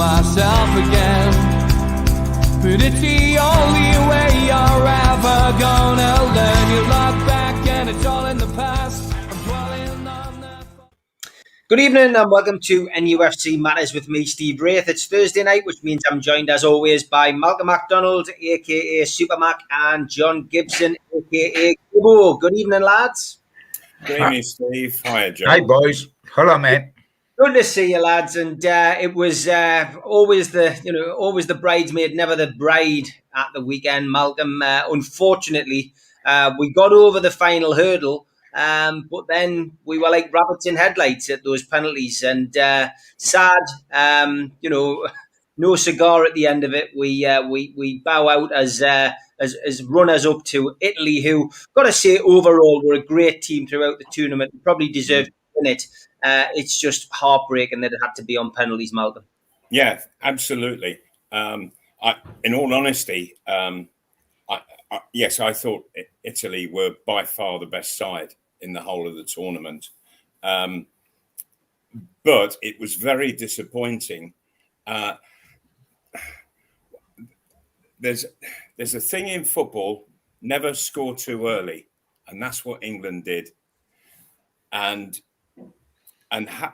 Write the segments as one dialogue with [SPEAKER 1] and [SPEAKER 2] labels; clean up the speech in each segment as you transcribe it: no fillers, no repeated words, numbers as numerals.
[SPEAKER 1] myself again. But it's the only way you're ever gonna learn. You look back and it's all in the past. I'm dwelling on that.
[SPEAKER 2] Good evening and welcome to NUFC Matters with me, Steve Wraith. It's Thursday night, which means I'm joined as always by Malcolm MacDonald, aka Supermac, and John Gibson, aka Gibbo. Good evening, lads.
[SPEAKER 3] Good evening, Steve. Hi, Joe.
[SPEAKER 4] Hi, boys. Hello, mate.
[SPEAKER 2] Good to see you, lads. And it was always the bridesmaid, never the bride at the weekend. Malcolm, unfortunately, we got over the final hurdle, but then we were like rabbits in headlights at those penalties. And sad, no cigar at the end of it. We bow out as runners up to Italy, who, got to say, overall were a great team throughout the tournament and probably deserved to win it. It's just heartbreaking that it had to be on penalties, Malcolm.
[SPEAKER 3] Yeah, absolutely. In all honesty, yes, I thought Italy were by far the best side in the whole of the tournament. But it was very disappointing. There's a thing in football, never score too early. And that's what England did. And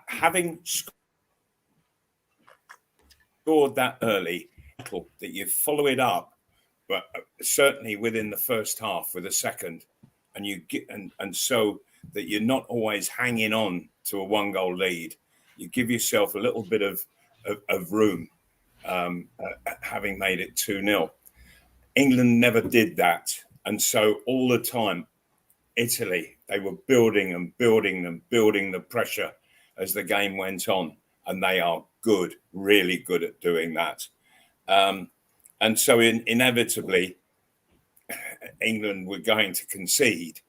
[SPEAKER 3] having scored that early, that you follow it up, but certainly within the first half with a second, and you get and so that you're not always hanging on to a 1-goal lead. You give yourself a little bit of room, having made it 2-0. England never did that, and so all the time, Italy, they were building the pressure as the game went on, and they are good, really good at doing that. And so inevitably, England were going to concede.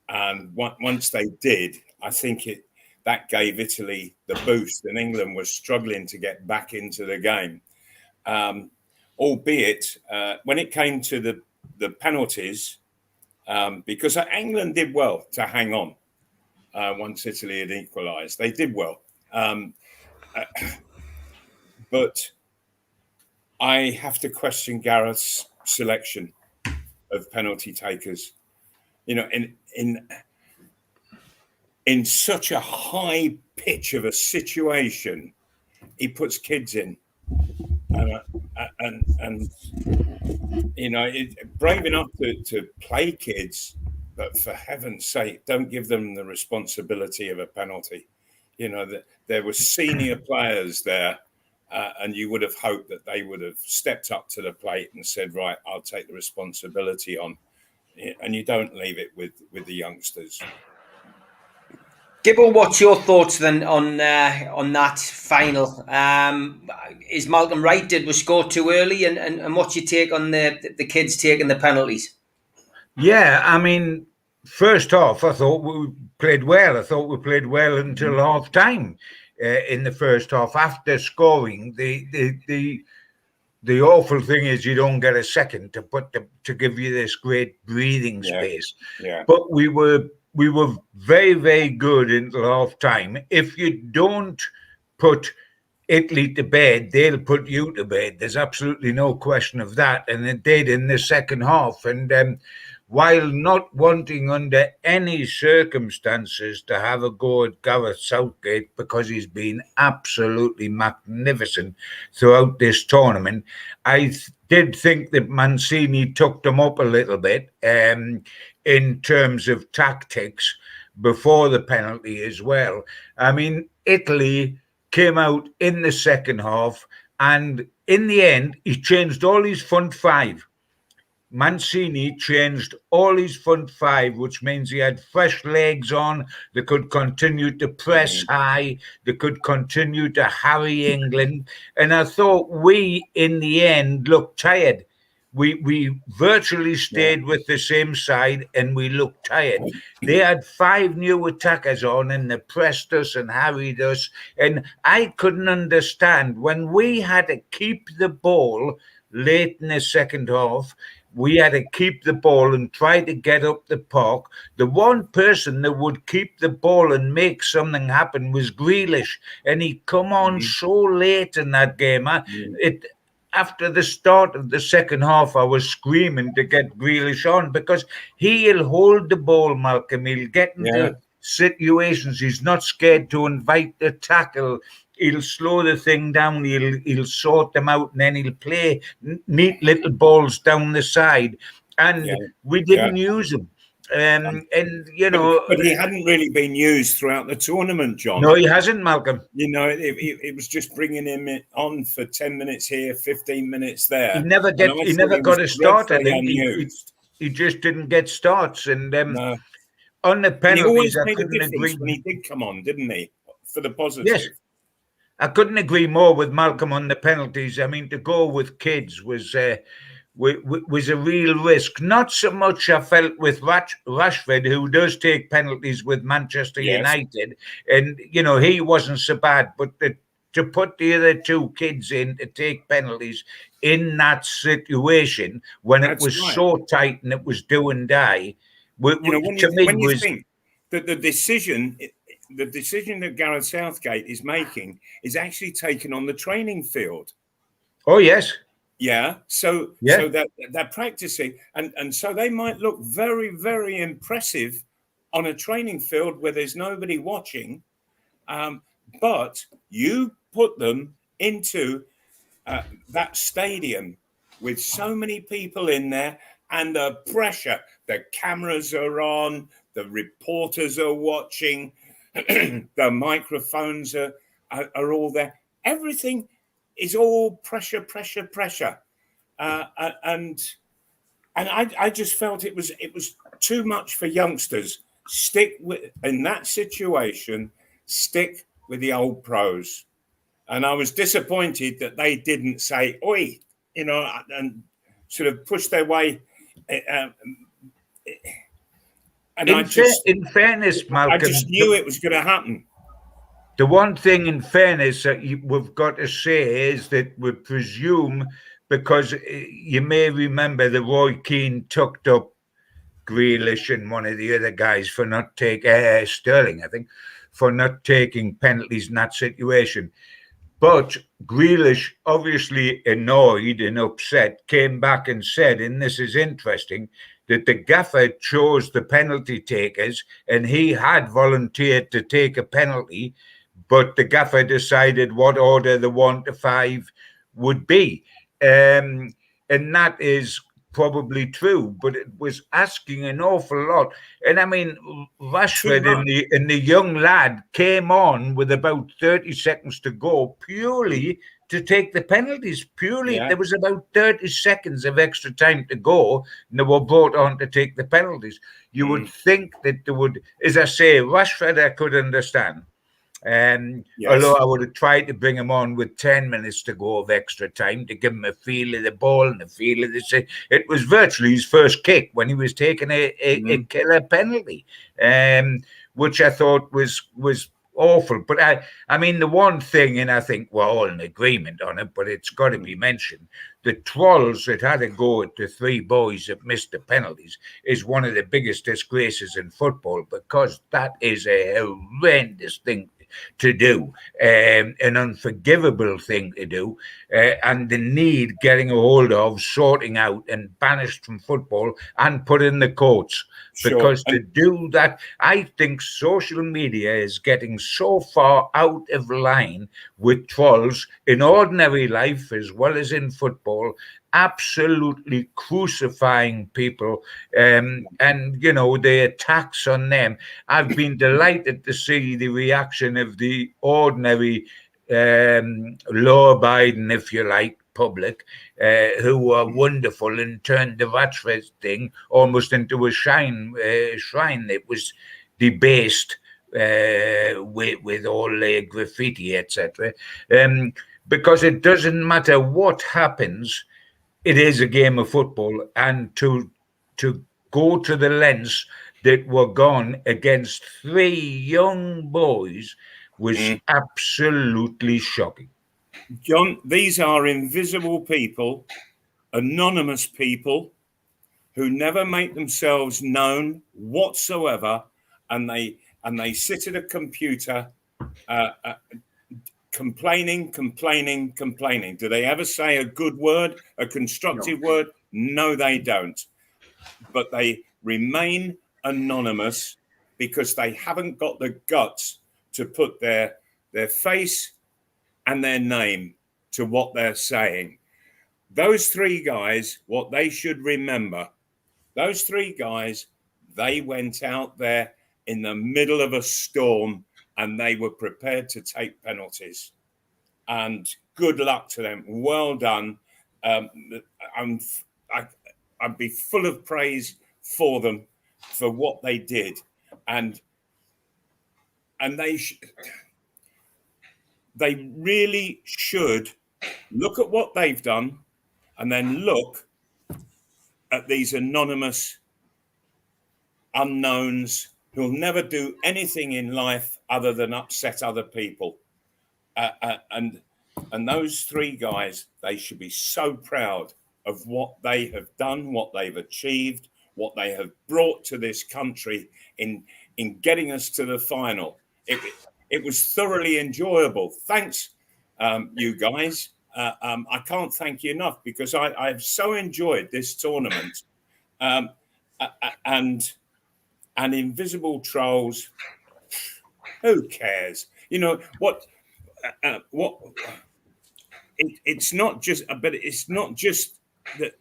[SPEAKER 3] And once they did, I think that gave Italy the boost, and England was struggling to get back into the game. Albeit, when it came to the penalties, because England did well to hang on. Once Italy had equalised, they did well. But I have to question Gareth's selection of penalty takers. You know, in such a high pitch of a situation, he puts kids in, and you know, brave enough to play kids. But for heaven's sake, don't give them the responsibility of a penalty. You know, that there were senior players there, and you would have hoped that they would have stepped up to the plate and said, right, I'll take the responsibility on. And you don't leave it with the youngsters.
[SPEAKER 2] Gibbo, what's your thoughts then on that final? Is Malcolm right? Did we score too early? And what's your take on the kids taking the penalties?
[SPEAKER 4] Yeah, I mean, first off, I thought we played well. I thought we played well until half time in the first half. After scoring, the awful thing is you don't get a second to give you this great breathing space.
[SPEAKER 3] Yeah.
[SPEAKER 4] But we were very, very good until half time. If you don't put Italy to bed, they'll put you to bed. There's absolutely no question of that. And it did in the second half. And while not wanting under any circumstances to have a go at Gareth Southgate because he's been absolutely magnificent throughout this tournament, I did think that Mancini took them up a little bit in terms of tactics before the penalty as well. I mean, Italy came out in the second half, and in the end, he changed all his front five. Mancini changed all his front five, which means he had fresh legs on. They could continue to press high. They could continue to harry England. And I thought we, in the end, looked tired. We virtually stayed with the same side, and we looked tired. They had 5 new attackers on, and they pressed us and harried us. And I couldn't understand when we had to keep the ball late in the second half. we had to keep the ball and try to get up the park. The one person that would keep the ball and make something happen was Grealish, and he come on so late in that game. After the start of the second half, I was screaming to get Grealish on, because he'll hold the ball, Malcolm. He'll get into situations. He's not scared to invite the tackle. He'll slow the thing down. He'll sort them out, and then he'll play neat little balls down the side. And we didn't use him. And you know,
[SPEAKER 3] but he hadn't really been used throughout the tournament, John.
[SPEAKER 4] No, he hasn't, Malcolm.
[SPEAKER 3] You know, it was just bringing him on for 10 minutes here, 15 minutes there.
[SPEAKER 4] He never got a start. I think he just didn't get starts. And on the penalties,
[SPEAKER 3] he always made a difference when he did come on, didn't he? For the positive.
[SPEAKER 4] Yes. I couldn't agree more with Malcolm on the penalties. I mean, to go with kids was a real risk. Not so much, I felt, with Rashford, who does take penalties with Manchester United. And, you know, he wasn't so bad. But to put the other two kids in to take penalties in that situation when it was so tight and it was do and die, when you
[SPEAKER 3] think that the decision that Gareth Southgate is making is actually taken on the training field.
[SPEAKER 4] Oh, yes.
[SPEAKER 3] Yeah. So they're practicing. And so they might look very, very impressive on a training field where there's nobody watching. But you put them into that stadium with so many people in there, and the pressure, the cameras are on, the reporters are watching, the microphones are all there. Everything is all pressure. And I just felt it was too much for youngsters. In that situation, stick with the old pros. And I was disappointed that they didn't say, oi, you know, and sort of push their way.
[SPEAKER 4] In fairness, Malcolm,
[SPEAKER 3] I just knew it was going to happen.
[SPEAKER 4] The one thing, in fairness, that we've got to say is that we presume, because you may remember that Roy Keane tucked up Grealish and one of the other guys for not taking Sterling, I think, for not taking penalties in that situation. But Grealish, obviously annoyed and upset, came back and said, and this is interesting, that the gaffer chose the penalty takers and he had volunteered to take a penalty, but the gaffer decided what order the 1 to 5 would be. And that is probably true, but it was asking an awful lot. And I mean, Rashford and the young lad came on with about 30 seconds to go purely to take the penalties. There was about 30 seconds of extra time to go, and they were brought on to take the penalties. You would think that they would, as I say, Rashford I could understand. Although I would have tried to bring him on with 10 minutes to go of extra time to give him a feel of the ball and a feel of the... It was virtually his first kick when he was taking a killer penalty, which I thought was awful. But I mean, the one thing, and I think we're all in agreement on it, but it's got to be mentioned, the trolls that had to go at the 3 boys that missed the penalties is one of the biggest disgraces in football, because that is a horrendous thing to do, an unforgivable thing to do, and the need getting a hold of, sorting out, and banished from football and put in the courts. Because to do that, I think social media is getting so far out of line with trolls in ordinary life as well as in football, absolutely crucifying people, and you know, the attacks on them. I've been delighted to see the reaction of the ordinary law-abiding, if you like, public, who were wonderful and turned the Rashford thing almost into a shrine that was debased with all the graffiti, etc. Because it doesn't matter what happens, it is a game of football, and to go to the lengths that were gone against 3 young boys was absolutely shocking.
[SPEAKER 3] John, these are invisible people, anonymous people, who never make themselves known whatsoever, and they sit at a computer complaining. Do they ever say a good word, a constructive word? No, they don't. But they remain anonymous because they haven't got the guts to put their face and their name to what they're saying. Those three guys, what they should remember, those three guys, they went out there in the middle of a storm and they were prepared to take penalties. And good luck to them. Well done. I'd be full of praise for them for what they did. And they really should look at what they've done and then look at these anonymous unknowns who'll never do anything in life other than upset other people. And those three guys, they should be so proud of what they have done, what they've achieved, what they have brought to this country in getting us to the final. It was thoroughly enjoyable. Thanks, you guys. I can't thank you enough because I've so enjoyed this tournament. And invisible trolls, who cares? You know what? It's not just, but it's not just that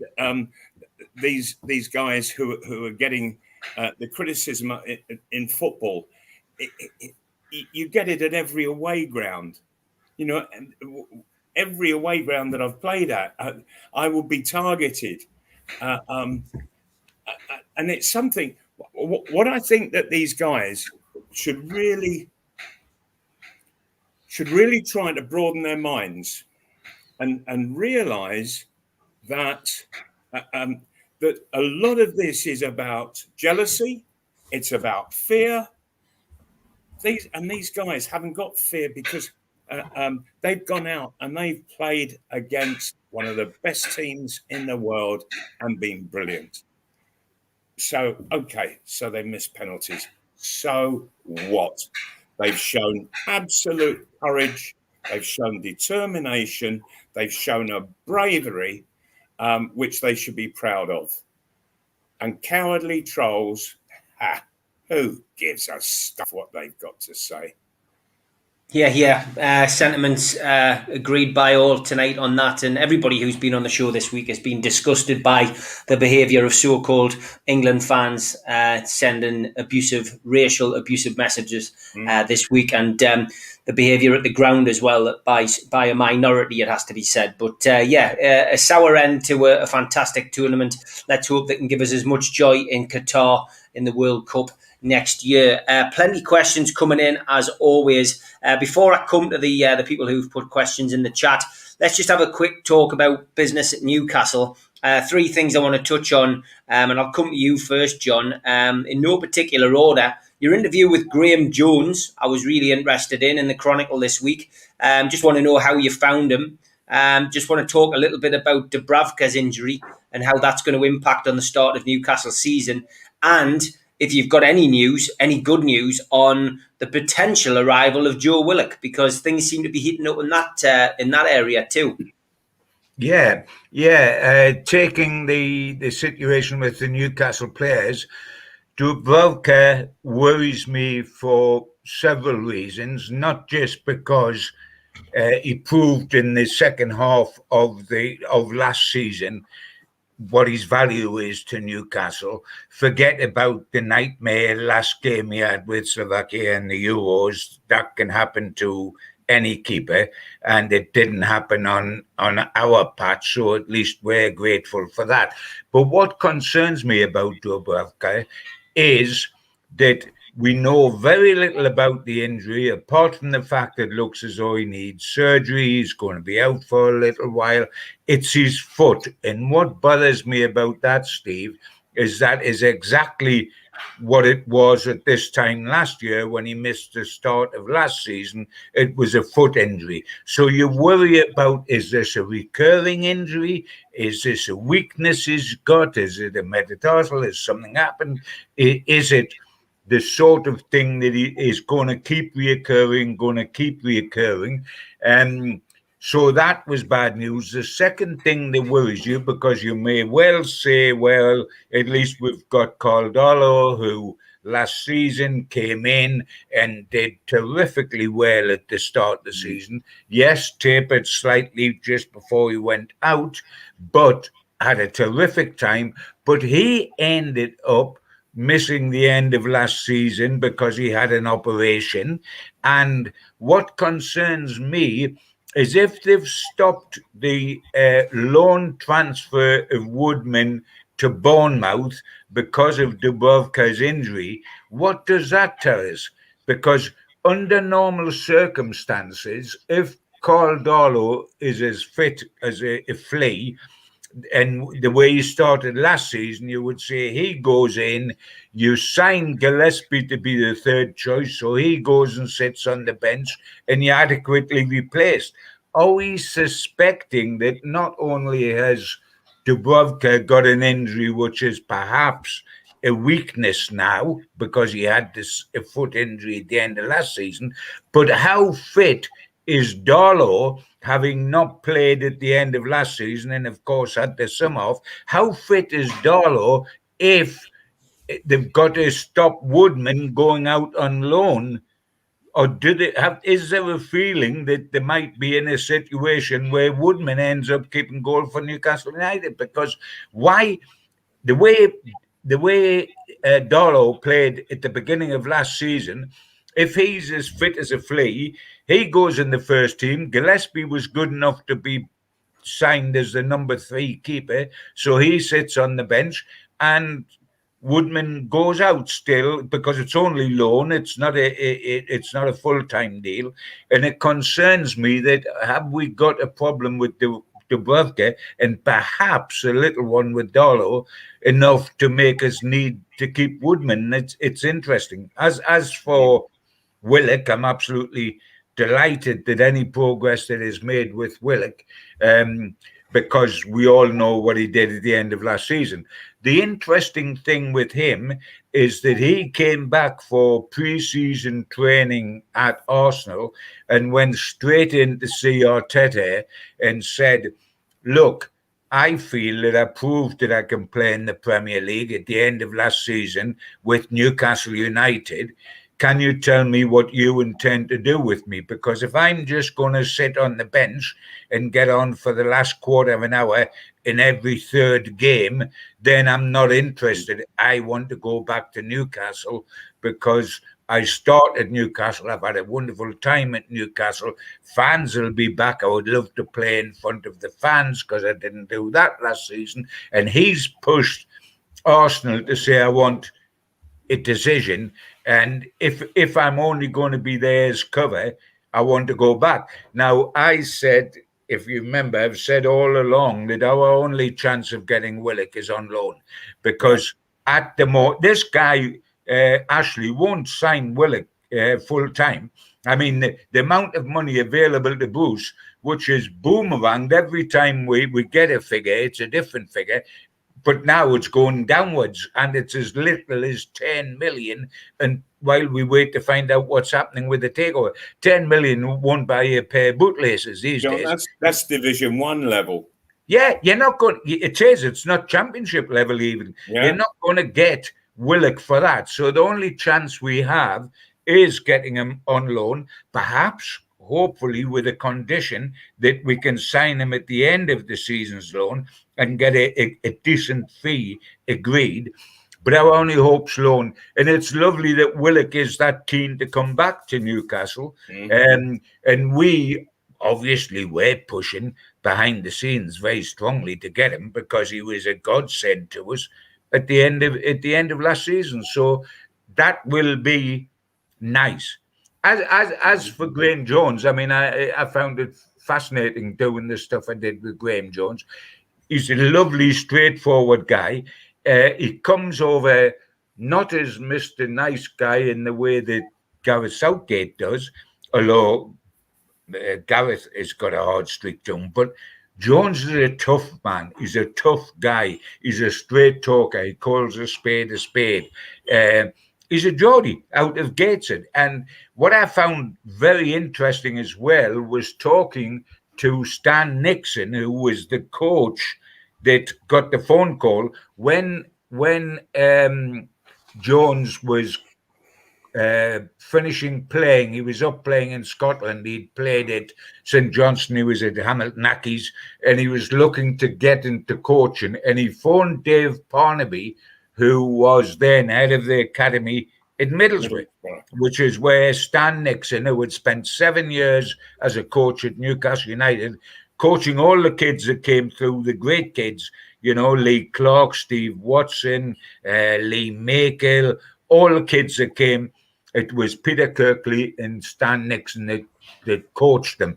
[SPEAKER 3] these guys who are getting the criticism in football. You get it at every away ground. You know, every away ground that I've played at, I will be targeted, and it's something. What I think that these guys should really try to broaden their minds and realise that that a lot of this is about jealousy. It's about fear. These guys haven't got fear because they've gone out and they've played against one of the best teams in the world and been brilliant. So, okay, so they missed penalties. So what? They've shown absolute courage. They've shown determination. They've shown a bravery, which they should be proud of. And cowardly trolls, who gives a stuff what they've got to say?
[SPEAKER 2] Yeah. Sentiments agreed by all tonight on that. And everybody who's been on the show this week has been disgusted by the behaviour of so-called England fans sending racial abusive messages this week. And the behaviour at the ground as well by a minority, it has to be said. But a sour end to a fantastic tournament. Let's hope they can give us as much joy in Qatar in the World Cup next year. Plenty of questions coming in as always. Before I come to the people who've put questions in the chat, let's just have a quick talk about business at Newcastle. Three things I want to touch on, and I'll come to you first, John. In no particular order, your interview with Graham Jones, I was really interested in the Chronicle this week. Just want to know how you found him. Just want to talk a little bit about Dubravka's injury and how that's going to impact on the start of Newcastle season. And if you've got any good news on the potential arrival of Joe Willock, because things seem to be heating up in that area too.
[SPEAKER 4] Yeah. Taking the situation with the Newcastle players, Dubravka worries me for several reasons, not just because he proved in the second half of last season what his value is to Newcastle. Forget about the nightmare last game he had with Slovakia in the Euros. That can happen to any keeper, and it didn't happen on our patch, so at least we're grateful for that. But what concerns me about Dubravka is that we know very little about the injury, apart from the fact that it looks as though he needs surgery. He's going to be out for a little while. It's his foot. And what bothers me about that, Steve, is that is exactly what it was at this time last year when he missed the start of last season. It was a foot injury. So you worry about, is this a recurring injury? Is this a weakness he's got? Is it a metatarsal? Has something happened? Is it the sort of thing that he is going to keep reoccurring? So that was bad news. The second thing that worries you, because you may well say, well, at least we've got Caldolo, who last season came in and did terrifically well at the start of the season. Yes, tapered slightly just before he went out, but had a terrific time. But he ended up missing the end of last season because he had an operation. And what concerns me is if they've stopped the loan transfer of Woodman to Bournemouth because of Dubrovka's injury, what does that tell us? Because under normal circumstances, if Caldolo is as fit as a flea, and the way he started last season, you would say he goes in, you sign Gillespie to be the third choice, so he goes and sits on the bench and you adequately replaced. Are we suspecting that not only has Dubrovka got an injury, which is perhaps a weakness now because he had a foot injury at the end of last season, but how fit is Darlow, having not played at the end of last season and, of course, had the sum off? How fit is Darlow if they've got to stop Woodman going out on loan? Or is there a feeling that they might be in a situation where Woodman ends up keeping goal for Newcastle United? Because why, the way Darlow played at the beginning of last season, if he's as fit as a flea, he goes in the first team. Gillespie was good enough to be signed as the number 3 keeper, so he sits on the bench, and Woodman goes out still because it's only loan. It's not a full-time deal, and it concerns me that have we got a problem with Dubrovka and perhaps a little one with Darlow enough to make us need to keep Woodman? It's interesting. As for Willock, I'm absolutely delighted that any progress that is made with Willock, because we all know what he did at the end of last season. The interesting thing with him is that he came back for pre-season training at Arsenal and went straight in to see Arteta and said, look, I feel that I proved that I can play in the Premier League at the end of last season with Newcastle United. Can you tell me what you intend to do with me? Because if I'm just going to sit on the bench and get on for the last quarter of an hour in every third game, then I'm not interested. I want to go back to Newcastle because I started Newcastle. I've had a wonderful time at Newcastle. Fans will be back. I would love to play in front of the fans because I didn't do that last season. And he's pushed Arsenal to say, I want a decision, and if I'm only going to be there as cover, I want to go back. Now, I said, if you remember, I've said all along that our only chance of getting Willock is on loan, because at the moment, this guy, Ashley, won't sign Willock full time. I mean, the amount of money available to Bruce, which is boomeranged every time we get a figure, it's a different figure. But now it's going downwards, and it's as little as 10 million. And while we wait to find out what's happening with the takeover, 10 million won't buy a pair of bootlaces these days.
[SPEAKER 3] That's Division 1 level.
[SPEAKER 4] Yeah, you're not going. It is. It's not Championship level even. Yeah. You're not going to get Willock for that. So the only chance we have is getting him on loan, perhaps, hopefully, with a condition that we can sign him at the end of the season's loan and get a decent fee agreed. But our only hope's loan. And it's lovely that Willock is that keen to come back to Newcastle. Mm-hmm. And we, obviously, we're pushing behind the scenes very strongly to get him because he was a godsend to us at the end of last season. So that will be nice. As for Graham Jones, I mean, I found it fascinating doing the stuff I did with Graham Jones. He's a lovely, straightforward guy. He comes over not as Mr. Nice Guy in the way that Gareth Southgate does, although Gareth has got a hard streak to him. But Jones is a tough man. He's a tough guy. He's a straight talker. He calls a spade a spade. He's a Geordie out of Gateshead. And what I found very interesting as well was talking to Stan Nixon, who was the coach that got the phone call when Jones was finishing playing. He was up playing in Scotland. He'd played at St Johnstone. He was at Hamilton Accies, and he was looking to get into coaching. And he phoned Dave Parnaby, who was then head of the academy in Middlesbrough, which is where Stan Nixon, who had spent 7 years as a coach at Newcastle United, coaching all the kids that came through, the great kids, you know, Lee Clark, Steve Watson, Lee Makill, all the kids that came. It was Peter Kirkley and Stan Nixon that coached them.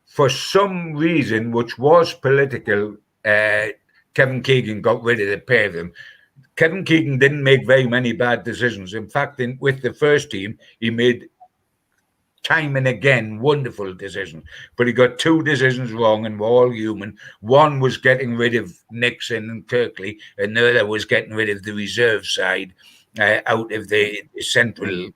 [SPEAKER 4] For some reason, which was political, Kevin Keegan got rid of the pair of them. Kevin Keegan didn't make very many bad decisions. In fact, with the first team, he made time and again wonderful decisions. But he got 2 decisions wrong, and we're all human. One was getting rid of Nixon and Kirkley, and the other was getting rid of the reserve side out of the Central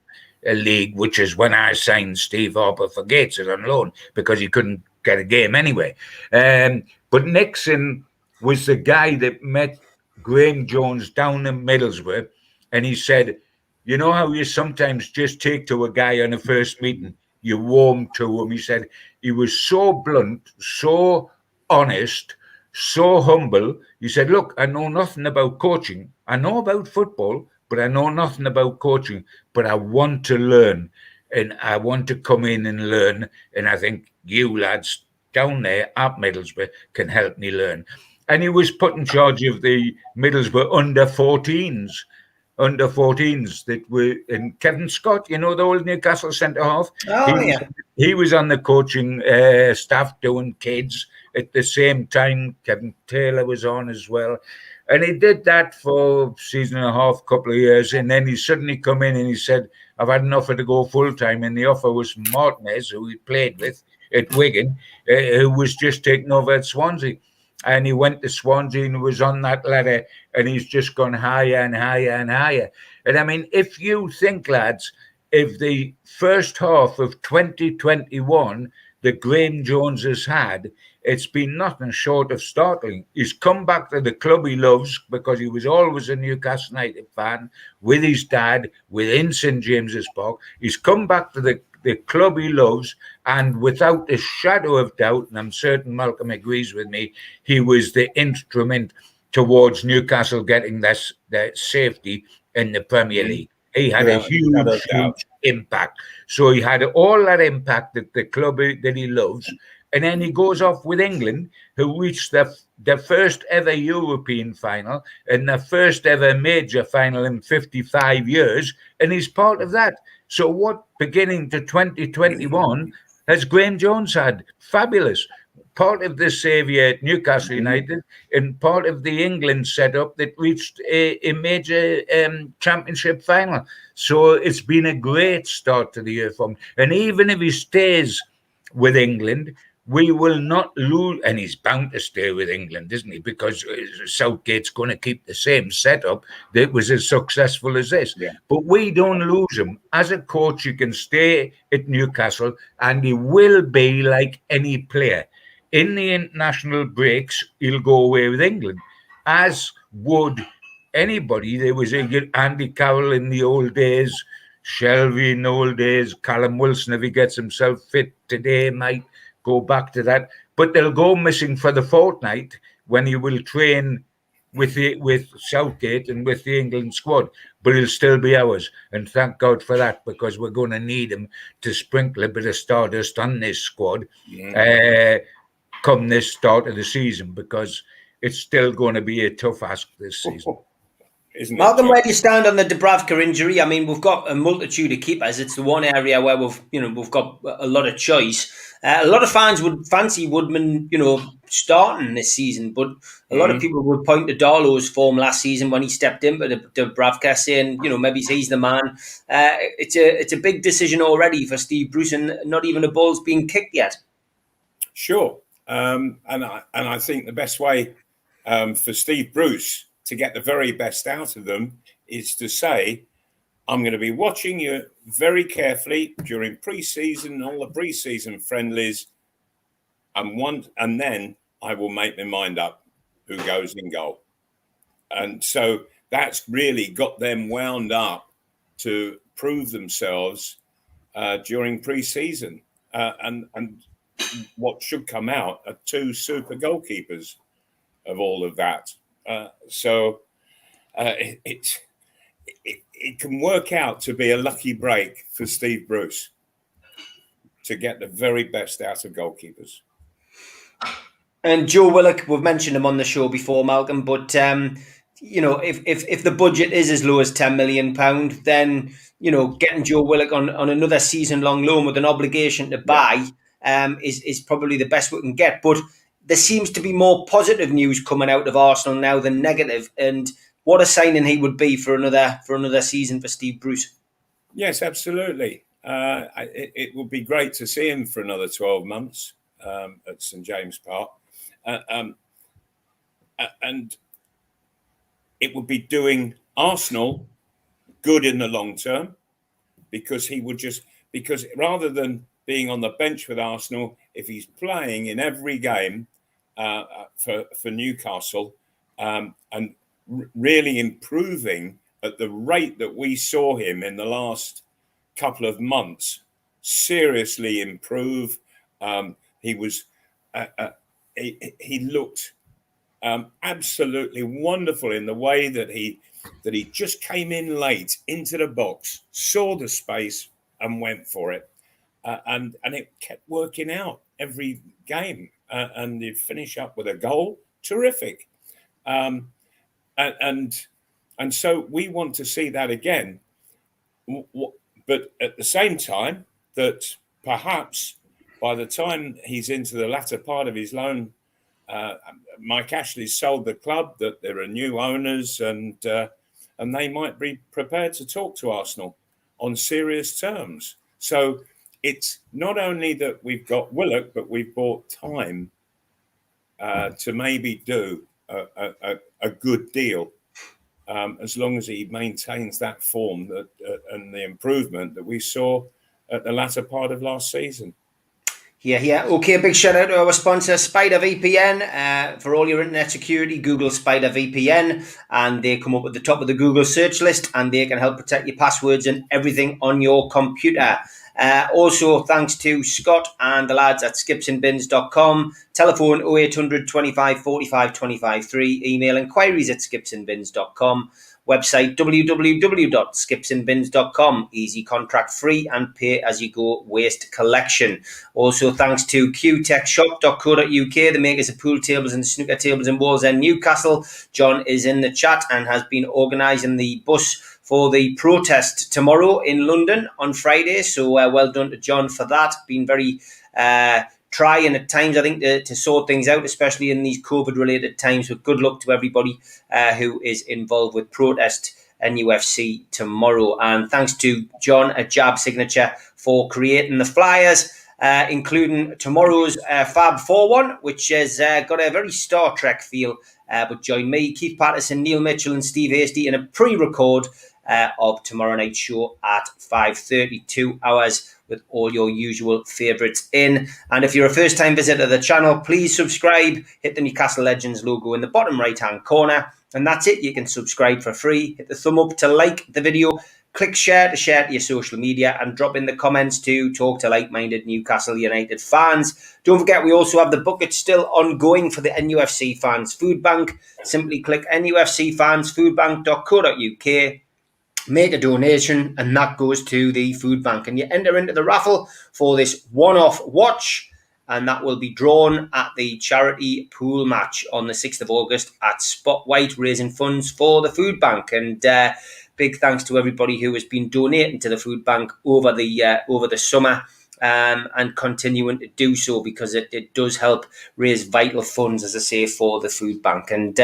[SPEAKER 4] League, which is when I signed Steve Harper for Gateshead on loan because he couldn't get a game anyway. But Nixon was the guy that met Graham Jones down in Middlesbrough, and he said, you know how you sometimes just take to a guy on a first meeting, you warm to him. He said he was so blunt, so honest, so humble. He said, look, I know nothing about coaching. I know about football, but I know nothing about coaching, but I want to learn, and I want to come in and learn. And I think you lads down there at Middlesbrough can help me learn. And he was put in charge of the Middlesbrough under-14s that were in Kevin Scott, you know, the old Newcastle centre-half. He was on the coaching staff doing kids at the same time. Kevin Taylor was on as well. And he did that for a season and a half, couple of years. And then he suddenly come in and he said, I've had an offer to go full-time. And the offer was from Martinez, who he played with at Wigan, who was just taking over at Swansea. And he went to Swansea and was on that ladder, and he's just gone higher and higher and higher. And I mean, if you think, lads, if the first half of 2021 that Graham Jones has had, it's been nothing short of startling. He's come back to the club he loves because he was always a Newcastle United fan with his dad within St James's Park. He's come back to the club he loves, and without a shadow of doubt, and I'm certain Malcolm agrees with me, he was the instrument towards Newcastle getting that safety in the Premier League. He had a huge impact. So he had all that impact at the club that he loves, and then he goes off with England, who reached the first ever European final and the first ever major final in 55 years, and he's part of that. So what beginning to 2021 has Graham Jones had? Fabulous. Part of the saviour at Newcastle United and part of the England setup that reached a major championship final. So it's been a great start to the year for him. And even if he stays with England, we will not lose, and he's bound to stay with England, isn't he? Because Southgate's going to keep the same setup that was as successful as this. Yeah. But we don't lose him. As a coach, he can stay at Newcastle, and he will be like any player. In the international breaks, he'll go away with England, as would anybody. There was Andy Carroll in the old days, Shelby in the old days, Callum Wilson, if he gets himself fit today, might go back to that, but they'll go missing for the fortnight when he will train with Southgate and with the England squad, but he'll still be ours, and thank God for that, because we're going to need him to sprinkle a bit of stardust on this squad come this start of the season, because it's still going to be a tough ask this season.
[SPEAKER 2] Malcolm, where do you stand on the Dubravka injury? I mean, we've got a multitude of keepers. It's the one area where we've got a lot of choice. A lot of fans would fancy Woodman, starting this season, but a lot of people would point to Darlow's form last season when he stepped into Dubravka, saying, maybe he's the man. It's a big decision already for Steve Bruce, and not even a ball's been kicked yet.
[SPEAKER 3] Sure, and I think the best way for Steve Bruce to get the very best out of them is to say, I'm going to be watching you very carefully during pre-season, all the pre-season friendlies, and then I will make my mind up who goes in goal. And so that's really got them wound up to prove themselves during pre-season. And what should come out are two super goalkeepers of all of that. So it can work out to be a lucky break for Steve Bruce to get the very best out of goalkeepers.
[SPEAKER 2] And Joe Willock, we've mentioned him on the show before, Malcolm, but if the budget is as low as £10 million, then getting Joe Willock on another season-long loan with an obligation to buy is probably the best we can get. But there seems to be more positive news coming out of Arsenal now than negative, and what a signing he would be for another season for Steve Bruce. Yes,
[SPEAKER 3] absolutely. It would be great to see him for another 12 months at St James Park. And it would be doing Arsenal good in the long term, because rather than being on the bench with Arsenal, if he's playing in every game for Newcastle and really improving at the rate that we saw him in the last couple of months, seriously improve. He was he looked absolutely wonderful in the way that he just came in late into the box, saw the space and went for it, and it kept working out every game, and he'd finish up with a goal. Terrific. And so we want to see that again, but at the same time that perhaps by the time he's into the latter part of his loan, Mike Ashley's sold the club, that there are new owners, and they might be prepared to talk to Arsenal on serious terms. So it's not only that we've got Willock, but we've bought time to maybe do a good deal, as long as he maintains that form and the improvement that we saw at the latter part of last season.
[SPEAKER 2] Yeah. Okay, a big shout out to our sponsor, Spider VPN. For all your internet security, Google Spider VPN, and they come up at the top of the Google search list, and they can help protect your passwords and everything on your computer. Also, thanks to Scott and the lads at skipsandbins.com. Telephone 0800 25 45 25 3. Email inquiries at skipsandbins.com. Website www.skipsandbins.com. Easy contract free and pay as you go waste collection. Also thanks to qtechshop.co.uk, the makers of pool tables and snooker tables in Wallsend, Newcastle. John is in the chat and has been organising the bus for the protest tomorrow in London on Friday. So well done to John for that. Been very trying at times, I think, to sort things out, especially in these COVID-related times. But good luck to everybody who is involved with protest NUFC tomorrow. And thanks to John at Jab Signature for creating the flyers, including tomorrow's Fab 4-1, which has got a very Star Trek feel. But join me, Keith Patterson, Neil Mitchell and Steve Hasty in a pre-record of tomorrow night's show at 5:30, 2 hours with all your usual favourites in. And if you're a first-time visitor to the channel, please subscribe. Hit the Newcastle Legends logo in the bottom right-hand corner. And that's it. You can subscribe for free. Hit the thumb up to like the video. Click share to your social media, and drop in the comments to talk to like-minded Newcastle United fans. Don't forget, we also have the bucket still ongoing for the NUFC Fans Food Bank. Simply click nufcfansfoodbank.co.uk. Make a donation, and that goes to the food bank, and you enter into the raffle for this one-off watch, and that will be drawn at the charity pool match on the 6th of August at Spot White, raising funds for the food bank. And big thanks to everybody who has been donating to the food bank over the summer. and continuing to do so, because it does help raise vital funds, as I say, for the food bank. And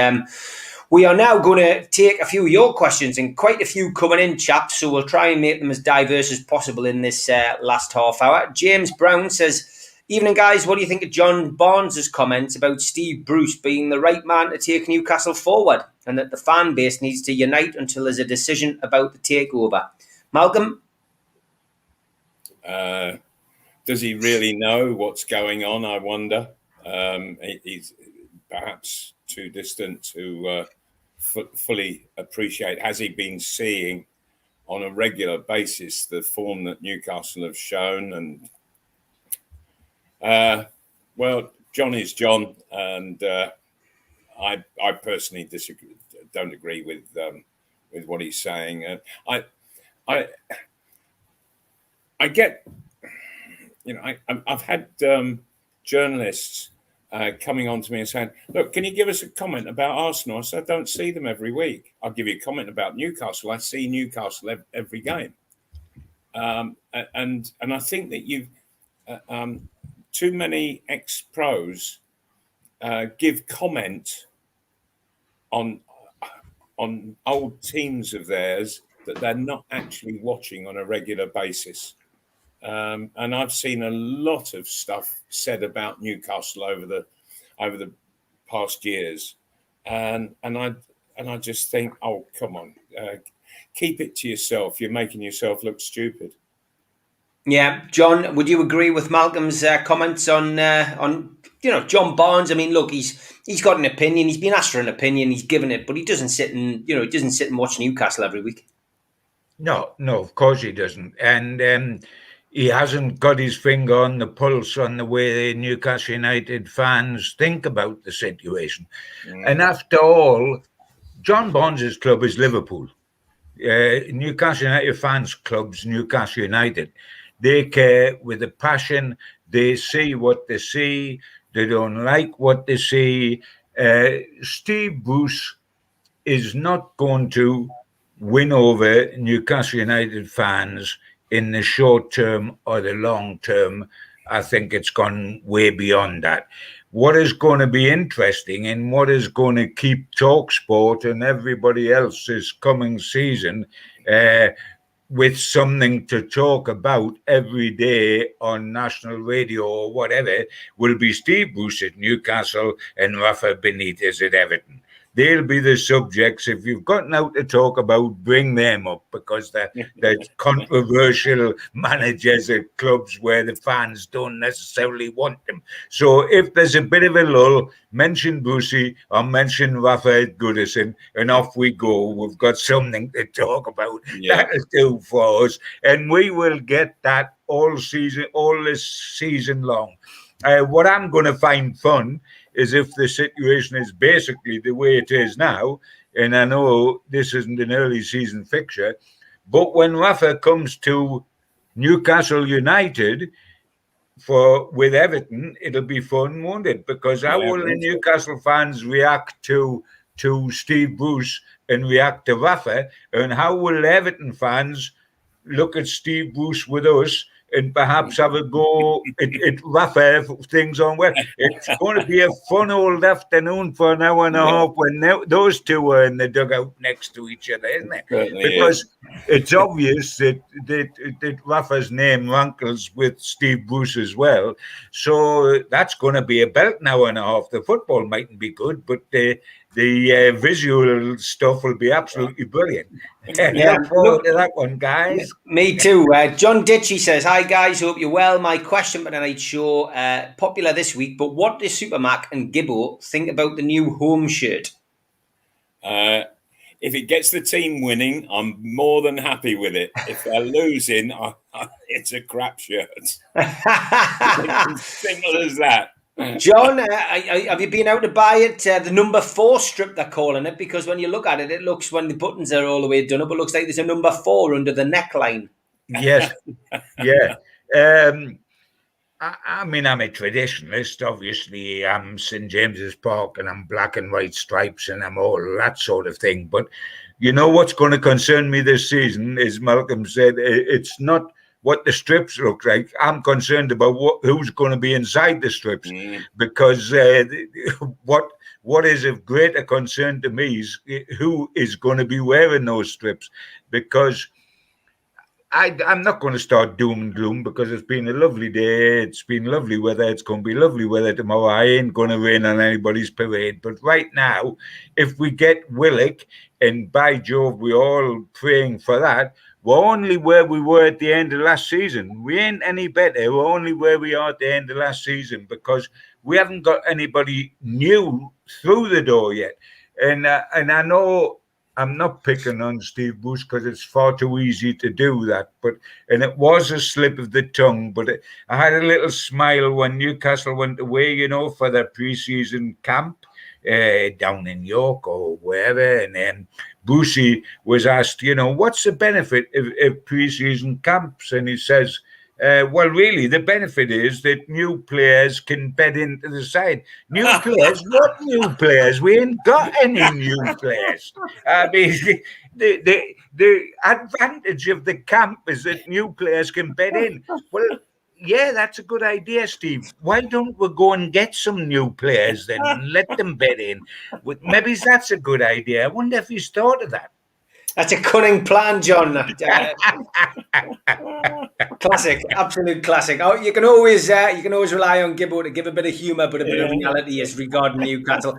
[SPEAKER 2] we are now going to take a few of your questions, and quite a few coming in, chaps, so we'll try and make them as diverse as possible in this last half hour. James Brown says, evening, guys. What do you think of John Barnes' comments about Steve Bruce being the right man to take Newcastle forward, and that the fan base needs to unite until there's a decision about the takeover? Malcolm?
[SPEAKER 3] Does he really know what's going on, I wonder? He's perhaps too distant to fully appreciate. Has he been seeing on a regular basis the form that Newcastle have shown? And well, John is John, and I personally don't agree with what he's saying. I get, I've had journalists coming on to me and saying, look, can you give us a comment about Arsenal? I said, I don't see them every week. I'll give you a comment about Newcastle. I see Newcastle every game. And I think that you've too many ex-pros give comment on old teams of theirs that they're not actually watching on a regular basis. And I've seen a lot of stuff said about Newcastle over the past years, and I just think, oh, come on, keep it to yourself. You're making yourself look stupid.
[SPEAKER 2] Yeah, John, would you agree with Malcolm's comments on John Barnes? I mean, look, he's got an opinion. He's been asked for an opinion. He's given it, but he doesn't sit and watch Newcastle every week.
[SPEAKER 4] No, of course he doesn't, and he hasn't got his finger on the pulse on the way the Newcastle United fans think about the situation. And after all, John Barnes' club is Liverpool. Newcastle United fans' club's Newcastle United. They care with a passion. They see what they see. They don't like what they see. Steve Bruce is not going to win over Newcastle United fans in the short term or the long term. I think it's gone way beyond that. What is going to be interesting and what is going to keep TalkSport and everybody else this coming season with something to talk about every day on national radio or whatever will be Steve Bruce at Newcastle and Rafa Benitez at Everton. They'll be the subjects. If you've got now to talk about, bring them up, because they're controversial managers at clubs where the fans don't necessarily want them. So if there's a bit of a lull, mention Brucey or mention Rafa Goodison, and off we go. We've got something to talk about. Yeah. That'll do for us. And we will get that all this season long. What I'm going to find fun is if the situation is basically the way it is now, and I know this isn't an early season fixture, but when Rafa comes to Newcastle United with Everton, it'll be fun, won't it? Because how will the Newcastle fans react to Steve Bruce and react to Rafa, and how will the Everton fans look at Steve Bruce with us and perhaps have a go at Rafa if things on well? It's going to be a fun old afternoon for an hour and a half when those two are in the dugout next to each other, isn't it? Because it's obvious that Rafa's name rankles with Steve Bruce as well. So that's going to be a belt an hour and a half. The football mightn't be good, but the visual stuff will be absolutely brilliant. Look forward to that one, guys.
[SPEAKER 2] Me too. John Ditchy says, hi guys, hope you're well. My question for tonight's show, popular this week, but what does Supermac and Gibbo think about the new home shirt?
[SPEAKER 3] If it gets the team winning, I'm more than happy with it. If they're losing, it's a crap shirt. It's as simple as that.
[SPEAKER 2] John, have you been out to buy it? The number 4 strip, they're calling it, because when you look at it, it looks, when the buttons are all the way done up, it looks like there's a number 4 under the neckline.
[SPEAKER 4] Yes, yeah. I mean, I'm a traditionalist. Obviously, I'm St. James's Park and I'm black and white stripes and I'm all that sort of thing. But you know what's going to concern me this season, as Malcolm said, it's not what the strips look like. I'm concerned about who's going to be inside the strips, because what is of greater concern to me is who is going to be wearing those strips, because I'm not going to start doom and gloom, because it's been a lovely day. It's been lovely weather. It's going to be lovely weather tomorrow. I ain't going to rain on anybody's parade. But right now, if we get Willock, and by Jove, we're all praying for that, we're only where we were at the end of last season. We ain't any better. We're only where we are at the end of last season, because we haven't got anybody new through the door yet. And I know I'm not picking on Steve Bruce, because it's far too easy to do that. And it was a slip of the tongue. But I had a little smile when Newcastle went away, for their pre-season camp down in York or wherever. And Brucey was asked, what's the benefit of pre-season camps? And he says, well, really, the benefit is that new players can bed into the side. New players? What new players? We ain't got any new players. I mean, the advantage of the camp is that new players can bed in. Well, yeah, that's a good idea, Steve. Why don't we go and get some new players then and let them bed in? Maybe that's a good idea. I wonder if he's thought of that.
[SPEAKER 2] That's a cunning plan, John. Classic, absolute classic. Oh, you can always rely on Gibbo to give a bit of humour, but a bit of reality as regarding Newcastle.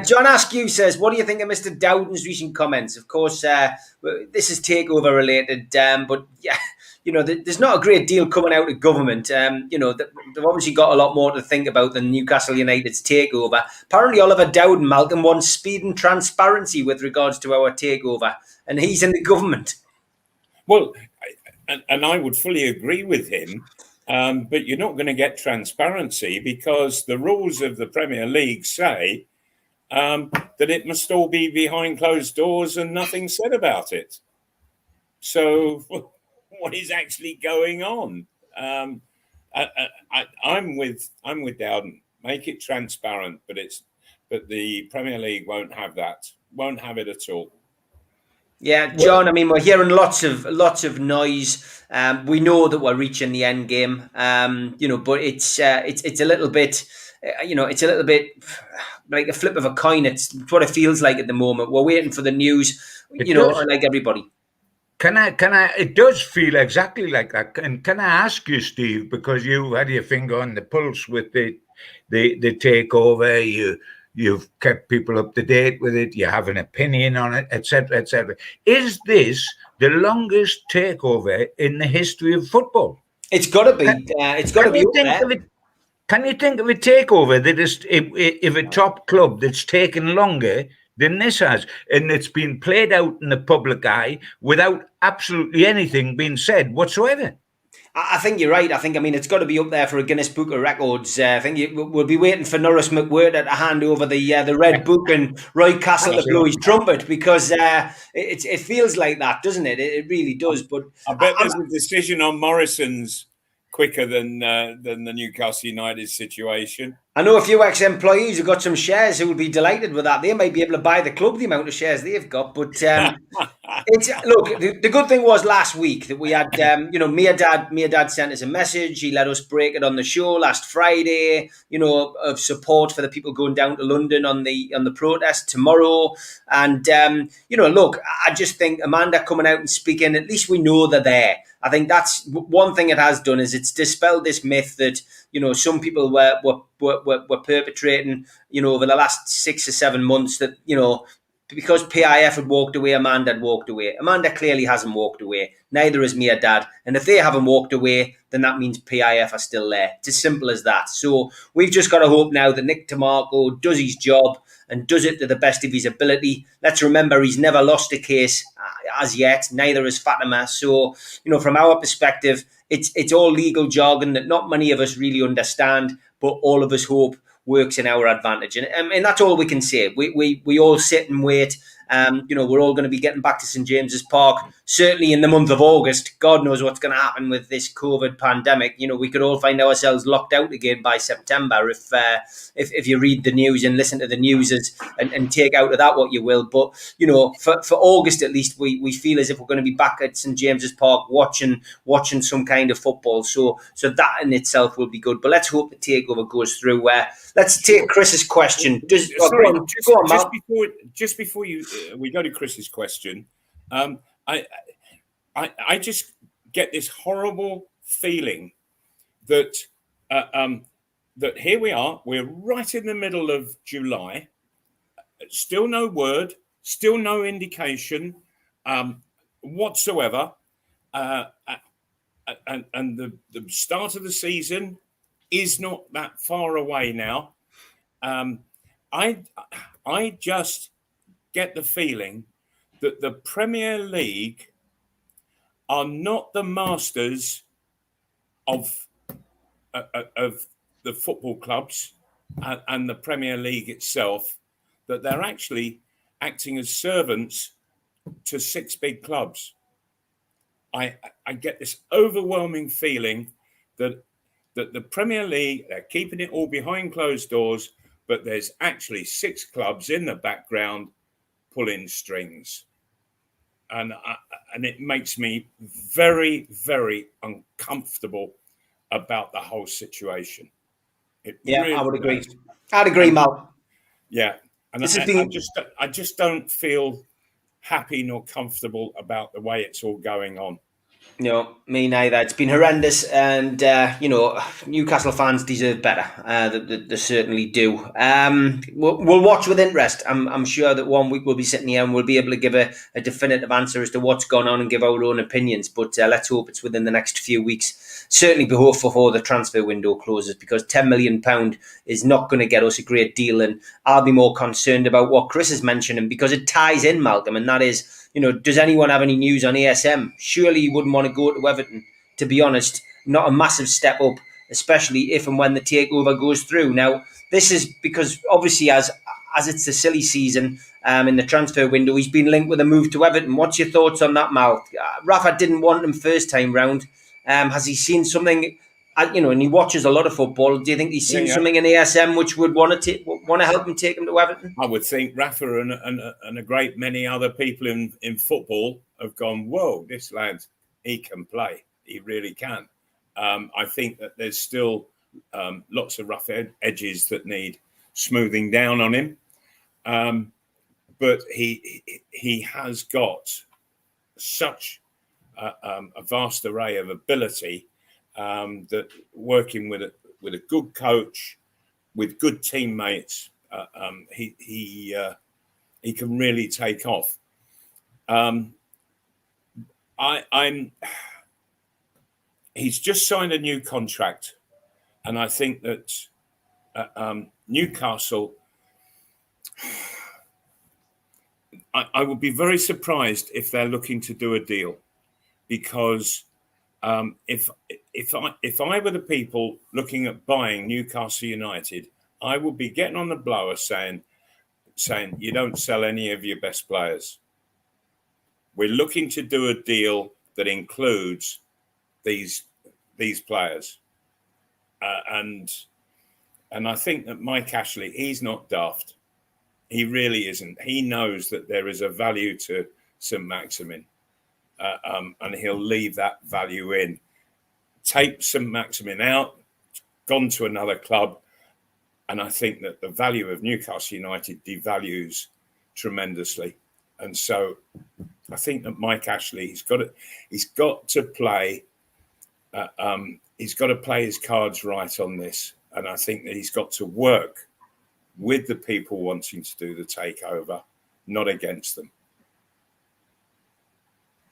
[SPEAKER 2] John Askew says, "What do you think of Mr. Dowden's recent comments?" Of course, this is takeover related, but yeah. There's not a great deal coming out of government. They've obviously got a lot more to think about than Newcastle United's takeover. Apparently, Oliver Dowden, Malcolm, wants speed and transparency with regards to our takeover, and he's in the government.
[SPEAKER 3] Well, and I would fully agree with him, but you're not going to get transparency, because the rules of the Premier League say that it must all be behind closed doors and nothing said about it. So what is actually going on? I'm with Dowden. Make it transparent, but the Premier League won't have that. Won't have it at all.
[SPEAKER 2] Yeah, John. I mean, we're hearing lots of noise. We know that we're reaching the end game. But it's a little bit. It's a little bit like a flip of a coin. It's what it feels like at the moment. We're waiting for the news. Like everybody.
[SPEAKER 4] Can I? It does feel exactly like that. And can I ask you, Steve, because you had your finger on the pulse with the takeover, you've kept people up to date with it, you have an opinion on it, etc., etc. Is this the longest takeover in the history of football?
[SPEAKER 2] It's got to be. It's got to be.
[SPEAKER 4] Can you think of a takeover that is, if a top club that's taken longer than this has, and it's been played out in the public eye without absolutely anything being said whatsoever?
[SPEAKER 2] I think you're right. It's got to be up there for a Guinness Book of Records. I think we'll be waiting for Norris McWhirter to hand over the Red Book and Roy Castle to blow his trumpet, because it feels like that, doesn't it? It really does. But
[SPEAKER 3] I bet there's a decision on Morrison's quicker than the Newcastle United situation.
[SPEAKER 2] I know a few ex-employees who got some shares who will be delighted with that. They might be able to buy the club the amount of shares they've got. But the good thing was last week that we had, Mia Dad sent us a message. He let us break it on the show last Friday, of support for the people going down to London on the protest tomorrow. And, I just think Amanda coming out and speaking, at least we know they're there. I think that's one thing it has done, is it's dispelled this myth that, some people were perpetrating, over the last 6 or 7 months, that, because PIF had walked away, Amanda had walked away. Amanda clearly hasn't walked away. Neither has Mia Dad. And if they haven't walked away, then that means PIF are still there. It's as simple as that. So we've just got to hope now that Nick DeMarco does his job and does it to the best of his ability. Let's remember, he's never lost a case as yet. Neither has Fatima. So, from our perspective, it's all legal jargon that not many of us really understand, but all of us hope works in our advantage. And that's all we can say. We all sit and wait We're all going to be getting back to St James's Park, certainly in the month of August. God knows what's going to happen with this COVID pandemic. We could all find ourselves locked out again by September if you read the news and listen to the news and take out of that what you will. But, for August at least, we feel as if we're going to be back at St James's Park watching some kind of football. So that in itself will be good. But let's hope the takeover goes through. Let's take Chris's question.
[SPEAKER 3] Just before we go to Chris's question, I just get this horrible feeling that that here we are, we're right in the middle of July, still no word, still no indication whatsoever, and the start of the season is not that far away now. I just get the feeling that the Premier League are not the masters of the football clubs and the Premier League itself, that they're actually acting as servants to 6 big clubs. I get this overwhelming feeling that the Premier League, they're keeping it all behind closed doors, but there's actually 6 clubs in the background pulling strings. And it makes me very, very uncomfortable about the whole situation.
[SPEAKER 2] Really I would agree. I'd agree, Mal.
[SPEAKER 3] Yeah. And I just don't feel happy nor comfortable about the way it's all going on.
[SPEAKER 2] No, me neither. It's been horrendous, and Newcastle fans deserve better. They certainly do. We'll watch with interest. I'm sure that one week we'll be sitting here and we'll be able to give a definitive answer as to what's gone on and give our own opinions. But let's hope it's within the next few weeks. Certainly before the transfer window closes, because £10 million is not going to get us a great deal. And I'll be more concerned about what Chris is mentioning, because it ties in, Malcolm, and that is, does anyone have any news on ASM? Surely you wouldn't want to go to Everton, to be honest. Not a massive step up, especially if and when the takeover goes through. Now, this is because obviously as it's a silly season in the transfer window, he's been linked with a move to Everton. What's your thoughts on that, Mal? Rafa didn't want him first time round. Has he seen something? And he watches a lot of football. Do you think he's seen something in ASM which would want to help him take him to Everton?
[SPEAKER 3] I would think Rafa and a great many other people in football have gone, whoa, this lad, he can play. He really can. I think that there's still lots of rough edges that need smoothing down on him. But he has got such a vast array of ability that working with a good coach, with good teammates, he can really take off. He's just signed a new contract, and I think that Newcastle, I would be very surprised if they're looking to do a deal, because if I were the people looking at buying Newcastle United, I would be getting on the blower saying you don't sell any of your best players. We're looking to do a deal that includes these players, and I think that Mike Ashley, he's not daft. He really isn't. He knows that there is a value to St Maximin. And he'll leave that value in. Take St Maximin out, gone to another club, and I think that the value of Newcastle United devalues tremendously. And so I think that Mike Ashley, he's got to play his cards right on this, and I think that he's got to work with the people wanting to do the takeover, not against them.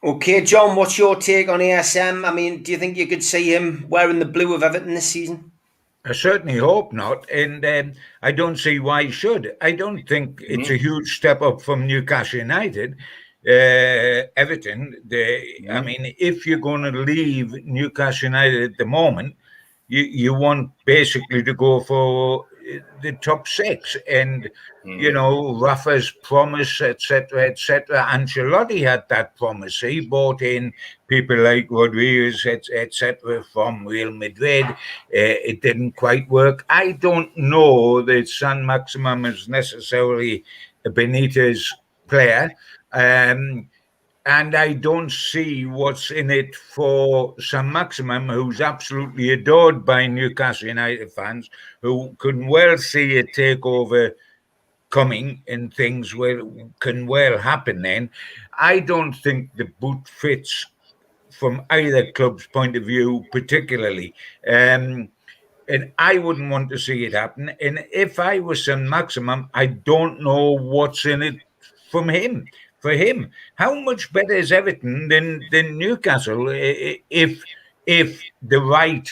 [SPEAKER 2] Okay, John, what's your take on ASM? I mean, do you think you could see him wearing the blue of Everton this season?
[SPEAKER 4] I certainly hope not, and I don't see why he should. I don't think it's a huge step up from Newcastle United. Everton, I mean, if you're going to leave Newcastle United at the moment, you want basically to go for the top six. And you know, Rafa's promise, etc., etc. Ancelotti had that promise. He brought in people like Rodriguez, etc., from Real Madrid. It didn't quite work. I don't know that San Maximum is necessarily a Benitez player. And I don't see what's in it for San Maximum, who's absolutely adored by Newcastle United fans, who can well see a takeover coming and things can well happen then. I don't think the boot fits from either club's point of view particularly. And I wouldn't want to see it happen. And if I was San Maximum, I don't know what's in it from him. For him, how much better is Everton than Newcastle if the right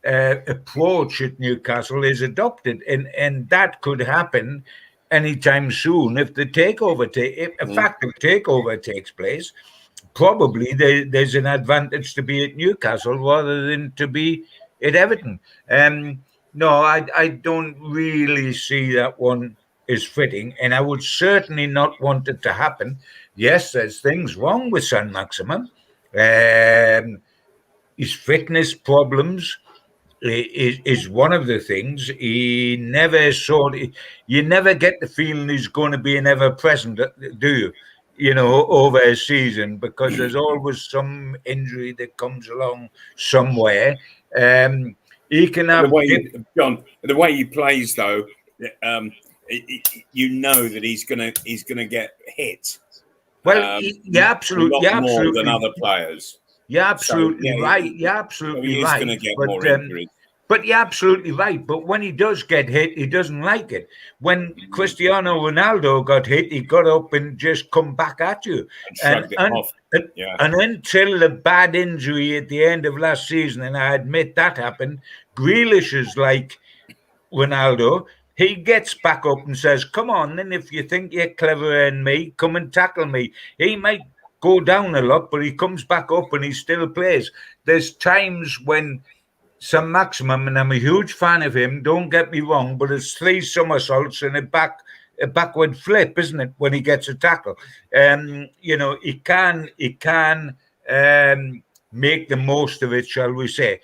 [SPEAKER 4] approach at Newcastle is adopted, and that could happen anytime soon if the takeover if a factive takeover takes place. Probably there's an advantage to be at Newcastle rather than to be at Everton. No, I don't really see that one is fitting, and I would certainly not want it to happen. Yes, there's things wrong with San Maximum. His fitness problems is one of the things. He never you never get the feeling he's going to be an ever-present, do you? You know, over a season, because there's always some injury that comes along somewhere. He can have
[SPEAKER 3] John. The way he plays, though, you know that he's gonna get hit.
[SPEAKER 4] Well, you're absolutely
[SPEAKER 3] more than other players.
[SPEAKER 4] You're absolutely right. You're absolutely right. He's going to get more injuries. But you're absolutely right. But when he does get hit, he doesn't like it. When Cristiano Ronaldo got hit, he got up and just come back at you. And until the bad injury at the end of last season, and I admit that happened, Grealish is like Ronaldo. He gets back up and says, come on, then if you think you're cleverer than me, come and tackle me. He might go down a lot, but he comes back up and he still plays. There's times when San Maximum, and I'm a huge fan of him, don't get me wrong, but it's 3 somersaults and a backward flip, isn't it, when he gets a tackle? You know, he can make the most of it, shall we say.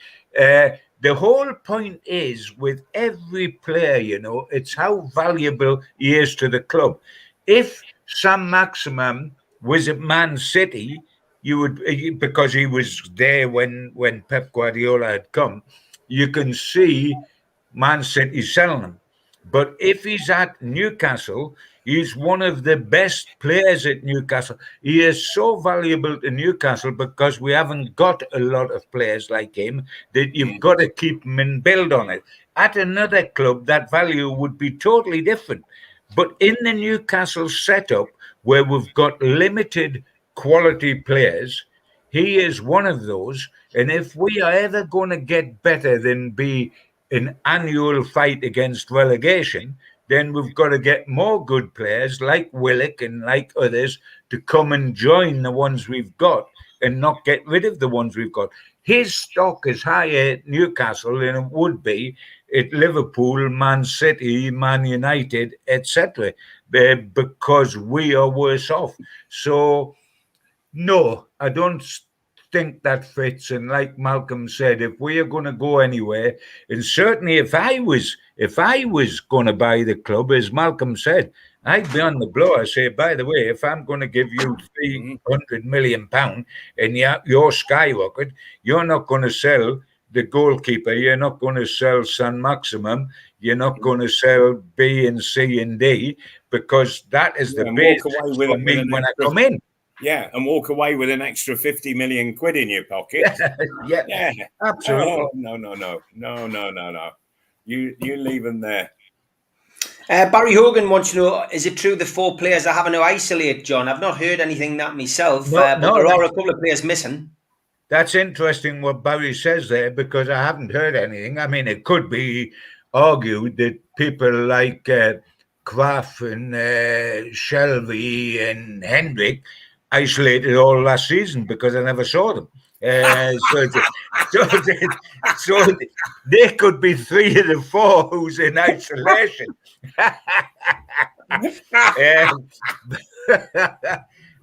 [SPEAKER 4] The whole point is, with every player, you know, it's how valuable he is to the club. If San Maximum was at Man City, you would, because he was there when Pep Guardiola had come, you can see Man City selling him. But if he's at Newcastle, he's one of the best players at Newcastle. He is so valuable to Newcastle because we haven't got a lot of players like him that you've got to keep him and build on it. At another club, that value would be totally different. But in the Newcastle setup, where we've got limited quality players, he is one of those. And if we are ever going to get better than be an annual fight against relegation, then we've got to get more good players like Willock and like others to come and join the ones we've got and not get rid of the ones we've got. His stock is higher at Newcastle than it would be at Liverpool, Man City, Man United, etc., because we are worse off. So, no, I don't think that fits. And like Malcolm said, if we are going to go anywhere, and certainly if I was going to buy the club, as Malcolm said, I'd be on the blower. Say, by the way, if I'm going to give you £300 million and you're skyrocket, you're not going to sell the goalkeeper. You're not going to sell San Maximum. You're not going to sell B and C and D, because that is the base for me when I come in.
[SPEAKER 3] Yeah, and walk away with an extra 50 million quid in your pocket.
[SPEAKER 4] yeah, absolutely.
[SPEAKER 3] Oh, no. You leave them there.
[SPEAKER 2] Barry Hogan wants to know, is it true the 4 players are having to isolate, John? I've not heard anything that myself, but there are a couple of players missing.
[SPEAKER 4] That's interesting what Barry says there, because I haven't heard anything. I mean, it could be argued that people like Kraft and Shelby and Hendrick isolated all last season because I never saw them. So they could be 3 of the 4 who's in isolation.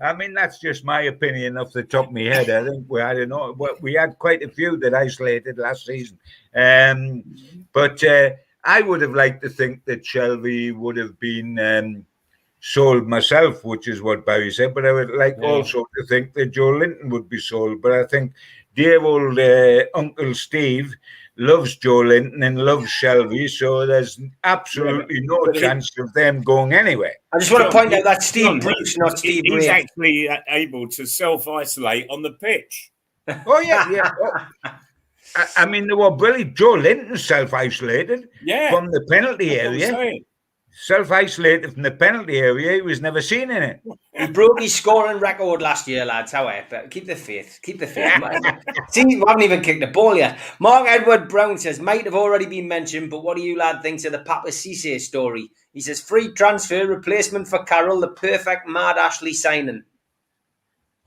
[SPEAKER 4] I mean, that's just my opinion off the top of my head. I think we had quite a few that isolated last season. But I would have liked to think that Shelby would have been sold myself, which is what Barry said. But I would like also to think that Joe Linton would be sold. But I think dear old Uncle Steve loves Joe Linton and loves Shelby, so there's absolutely no chance of them going anywhere.
[SPEAKER 2] I just want to point out that Steve Bruce, not Steve Wraith.
[SPEAKER 3] He's actually able to self-isolate on the pitch.
[SPEAKER 4] Oh, yeah. Oh. I mean, they were brilliant. Joe Linton self-isolated from the penalty area. Self-isolated from the penalty area. He was never seen in it.
[SPEAKER 2] He broke his scoring record last year, lads. However, keep the faith. Keep the faith. See, we haven't even kicked the ball yet. Mark Edward Brown says, might have already been mentioned, but what do you lad think of the Papa Cisse story? He says, free transfer, replacement for Carroll, the perfect Mad Ashley signing.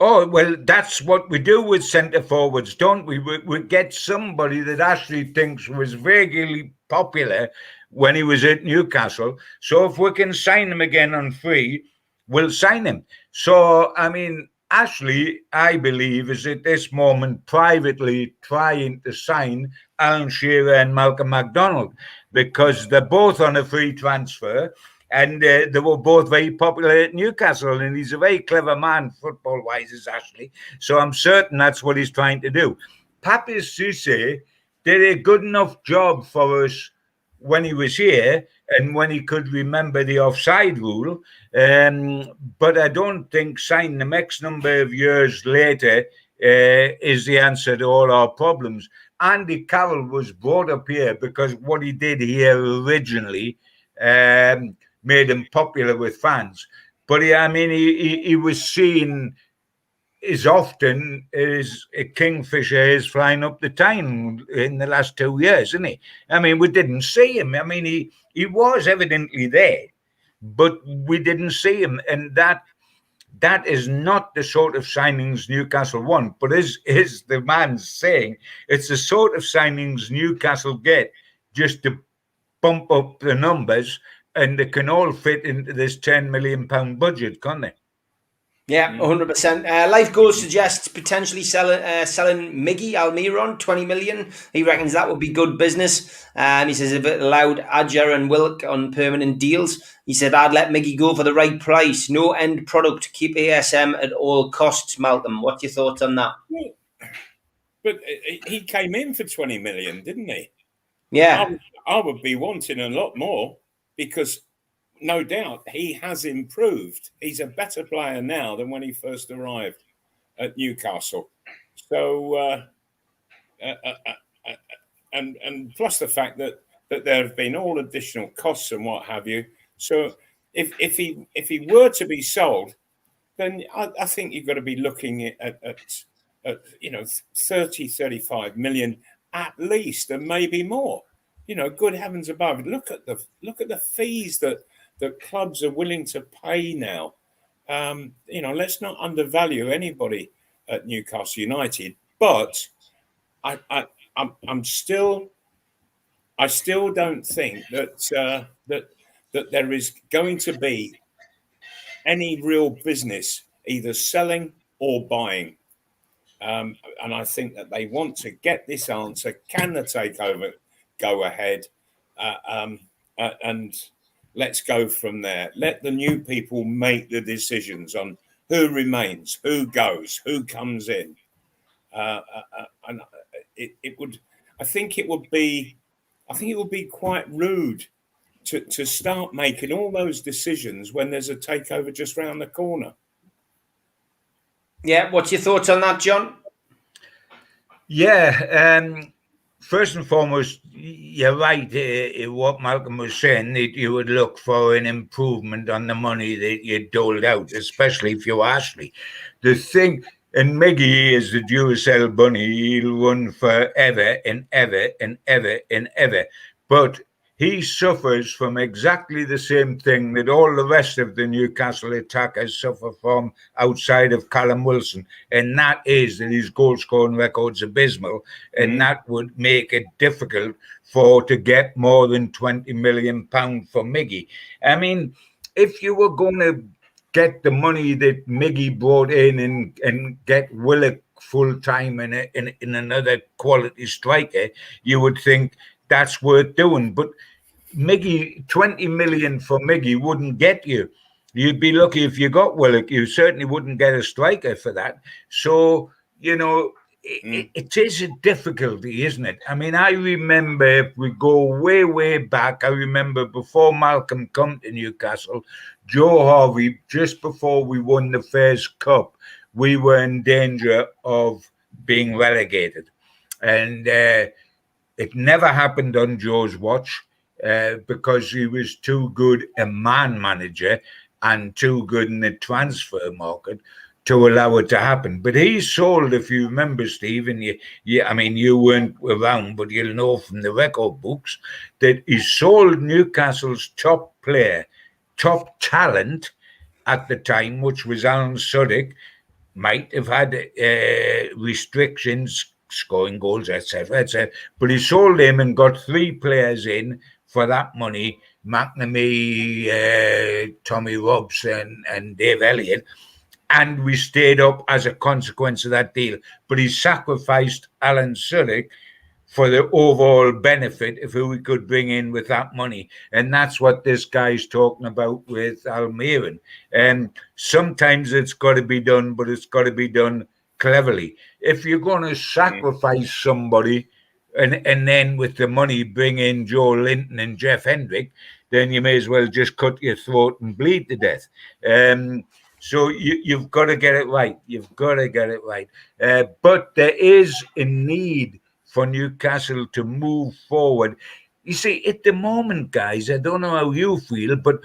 [SPEAKER 4] Oh, well, that's what we do with centre forwards, don't we? We get somebody that Ashley thinks was vaguely popular when he was at Newcastle. So if we can sign him again on free, we'll sign him. So, I mean, Ashley, I believe, is at this moment privately trying to sign Alan Shearer and Malcolm MacDonald because they're both on a free transfer. And they were both very popular at Newcastle, and he's a very clever man, football-wise, is Ashley. So I'm certain that's what he's trying to do. Papi Cisse did a good enough job for us when he was here and when he could remember the offside rule. But I don't think signing him X number of years later is the answer to all our problems. Andy Carroll was brought up here because what he did here originally made him popular with fans. But he was seen as often as a kingfisher is flying up the Tyne in the last 2 years, isn't he? I mean, we didn't see him. I mean, he was evidently there, but we didn't see him. And that is not the sort of signings Newcastle want. But as the man's saying, it's the sort of signings Newcastle get just to bump up the numbers, and they can all fit into this £10 million budget, can't they?
[SPEAKER 2] Yeah, 100%. Life Goals suggests potentially selling Miggy Almiron, 20 million. He reckons that would be good business. He says if it allowed Adger and Wilk on permanent deals, he said, I'd let Miggy go for the right price. No end product. Keep ASM at all costs, Malcolm. What's your thoughts on that?
[SPEAKER 3] But he came in for 20 million, didn't he?
[SPEAKER 2] Yeah.
[SPEAKER 3] I would be wanting a lot more because no doubt he has improved. He's a better player now than when he first arrived at Newcastle. So, and plus the fact that there have been all additional costs and what have you. So if he were to be sold, then I think you've got to be looking at 30, 35 million at least, and maybe more. Good heavens above! Look at the fees that clubs are willing to pay now. Let's not undervalue anybody at Newcastle United, but I still don't think that there is going to be any real business either selling or buying. And I think that they want to get this answer: can the takeover go ahead? And let's go from there. Let the new people make the decisions on who remains, who goes, who comes in. And it would. I think it would be quite rude to start making all those decisions when there's a takeover just round the corner.
[SPEAKER 2] Yeah, what's your thoughts on that, John?
[SPEAKER 4] Yeah. First and foremost, you're right. What Malcolm was saying, that you would look for an improvement on the money that you doled out, especially if you're Ashley. The thing, and Miggy is the Duracell bunny. He'll run forever and ever and ever and ever. But he suffers from exactly the same thing that all the rest of the Newcastle attackers suffer from outside of Callum Wilson, and that is that his goal-scoring record's abysmal, and that would make it difficult to get more than £20 million for Miggy. I mean, if you were going to get the money that Miggy brought in and get Willock full-time in another quality striker, you would think that's worth doing. But Miggy, 20 million for Miggy wouldn't get you. You'd be lucky if you got Willock. You certainly wouldn't get a striker for that. So, you know, it is a difficulty, isn't it? I mean, I remember, if we go way, way back, I remember before Malcolm come to Newcastle, Joe Harvey, just before we won the first cup, we were in danger of being relegated. And it never happened on Joe's watch because he was too good a man manager and too good in the transfer market to allow it to happen. But he sold, if you remember, Steve, and I mean, you weren't around, but you'll know from the record books that he sold Newcastle's top player, top talent at the time, which was Alan Suddick, might have had restrictions, scoring goals, etc., but he sold him and got 3 players in for that money: McNamee, Tommy Robson, and Dave Elliott. And we stayed up as a consequence of that deal. But he sacrificed Alan Suddick for the overall benefit of who we could bring in with that money. And that's what this guy's talking about with Almiron. Sometimes it's got to be done, but it's got to be done cleverly. If you're going to sacrifice somebody and then with the money bring in Joe Linton and Jeff Hendrick, then you may as well just cut your throat and bleed to death. So you've got to get it right. You've got to get it right. But there is a need for Newcastle to move forward. You see, at the moment, guys, I don't know how you feel, but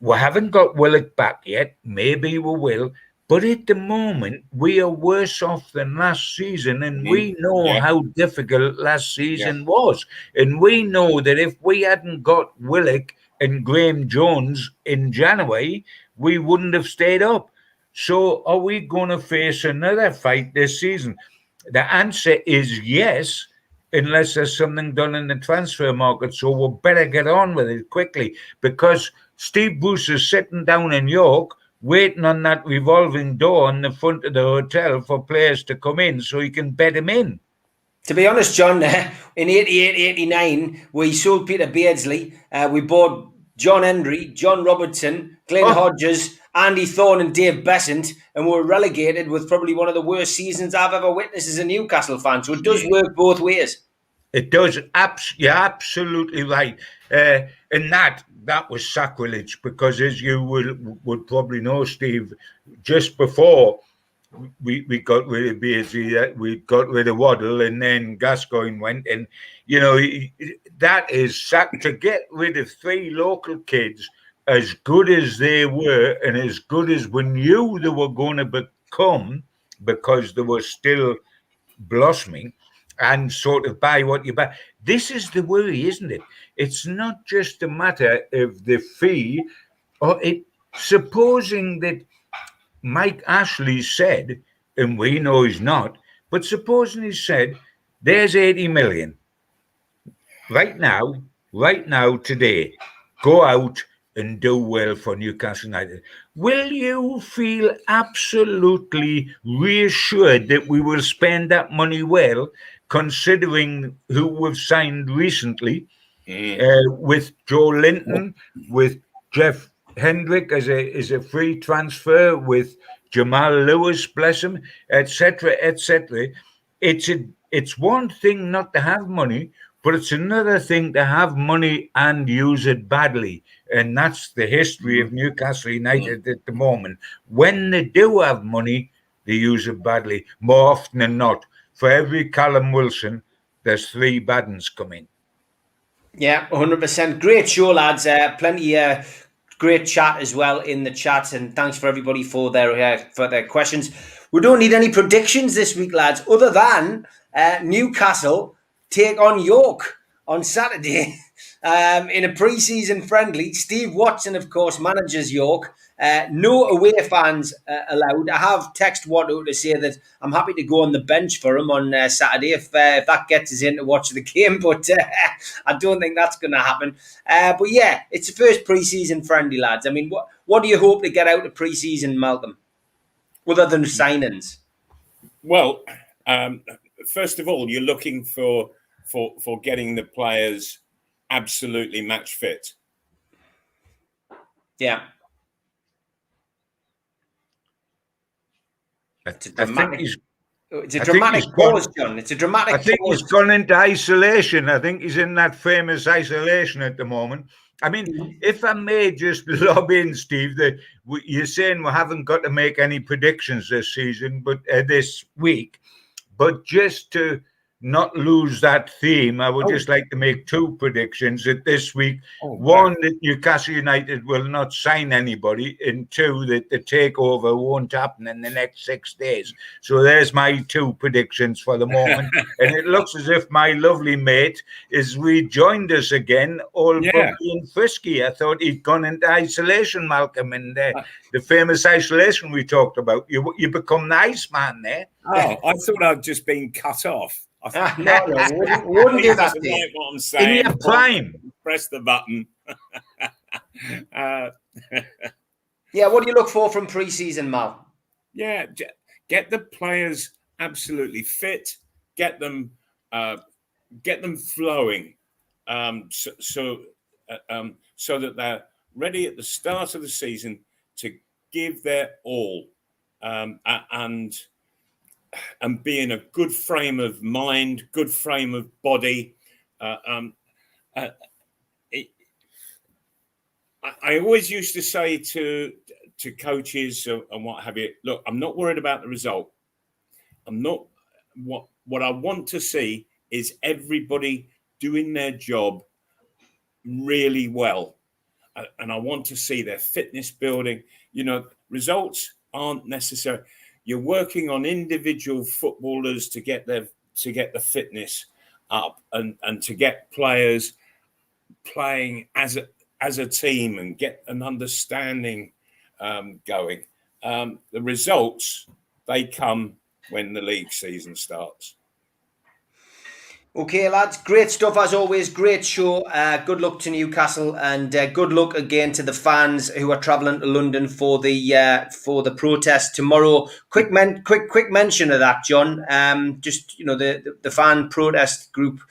[SPEAKER 4] we haven't got Willock back yet. Maybe we will. But at the moment, we are worse off than last season, and we know how difficult last season was. And we know that if we hadn't got Willock and Graham Jones in January, we wouldn't have stayed up. So are we going to face another fight this season? The answer is yes, unless there's something done in the transfer market. So we'll better get on with it quickly, because Steve Bruce is sitting down in York waiting on that revolving door on the front of the hotel for players to come in so he can bet them in.
[SPEAKER 2] To be honest, John, in 88-89, we sold Peter Beardsley. We bought John Hendry, John Robertson, Glenn Hodges, Andy Thorne and Dave Besant, and we were relegated with probably one of the worst seasons I've ever witnessed as a Newcastle fan. So it does work both ways.
[SPEAKER 4] It does. You're absolutely right. And that was sacrilege, because as you would probably know, Steve, just before we got rid of Beardsley, we got rid of Waddle, and then Gascoigne went, and that is to get rid of 3 local kids as good as they were, and as good as we knew they were going to become, because they were still blossoming, and sort of buy what you buy. This is the worry, isn't it? It's not just a matter of the fee, or supposing that Mike Ashley said, and we know he's not, but supposing he said, there's 80 million. Right now, today, go out and do well for Newcastle United. Will you feel absolutely reassured that we will spend that money well, considering who we've signed recently, with Joe Linton, with Jeff Hendrick as a free transfer, with Jamal Lewis, bless him, etc., etc. It's one thing not to have money, but it's another thing to have money and use it badly. And that's the history of Newcastle United at the moment. When they do have money, they use it badly, more often than not. For every Callum Wilson, there's 3 bad ones coming.
[SPEAKER 2] Yeah, 100%. Great show, lads. Plenty great chat as well in the chat, and thanks for everybody for their questions. We don't need any predictions this week, lads, other than Newcastle take on York on Saturday. In a pre-season friendly, Steve Watson, of course, manages York. No away fans allowed. I have texted Watto to say that I'm happy to go on the bench for him on Saturday if that gets us in to watch the game, but I don't think that's going to happen. But yeah, it's the first pre-season friendly, lads. I mean, what do you hope to get out of pre-season, Malcolm, other than signings?
[SPEAKER 3] Well, first of all, you're looking for getting the players absolutely match fit.
[SPEAKER 2] Yeah. It's a dramatic pause, John. It's a dramatic pause.
[SPEAKER 4] I think he's gone into isolation. I think he's in that famous isolation at the moment. I mean, if I may just lob in, Steve, that you're saying we haven't got to make any predictions this season, but this week, but just to not lose that theme, I would just like to make two predictions that this week. One, that Newcastle United will not sign anybody, and two, that the takeover won't happen in the next 6 days. So there's my two predictions for the moment. And it looks as if my lovely mate is rejoined us again, all bubbly and frisky. I thought he'd gone into isolation, Malcolm, and the famous isolation we talked about. You become the Iceman there.
[SPEAKER 3] Oh, I thought I'd just been cut off.
[SPEAKER 2] No, wouldn't do that.
[SPEAKER 3] Like what I'm saying.
[SPEAKER 4] In your prime.
[SPEAKER 3] Press the button.
[SPEAKER 2] Yeah, what do you look for from pre-season, Mal?
[SPEAKER 3] Yeah, get the players absolutely fit. Get them flowing, so that they're ready at the start of the season to give their all, and be in a good frame of mind, good frame of body. I always used to say to coaches and what have you, look, I'm not worried about the result. I'm not. What I want to see is everybody doing their job really well, and I want to see their fitness building. Results aren't necessary. You're working on individual footballers to get the fitness up and to get players playing as a team and get an understanding going. The results, they come when the league season starts.
[SPEAKER 2] Okay, lads, great stuff as always. Great show. Good luck to Newcastle, and good luck again to the fans who are travelling to London for the protest tomorrow. Quick mention of that, John. Just the fan protest group,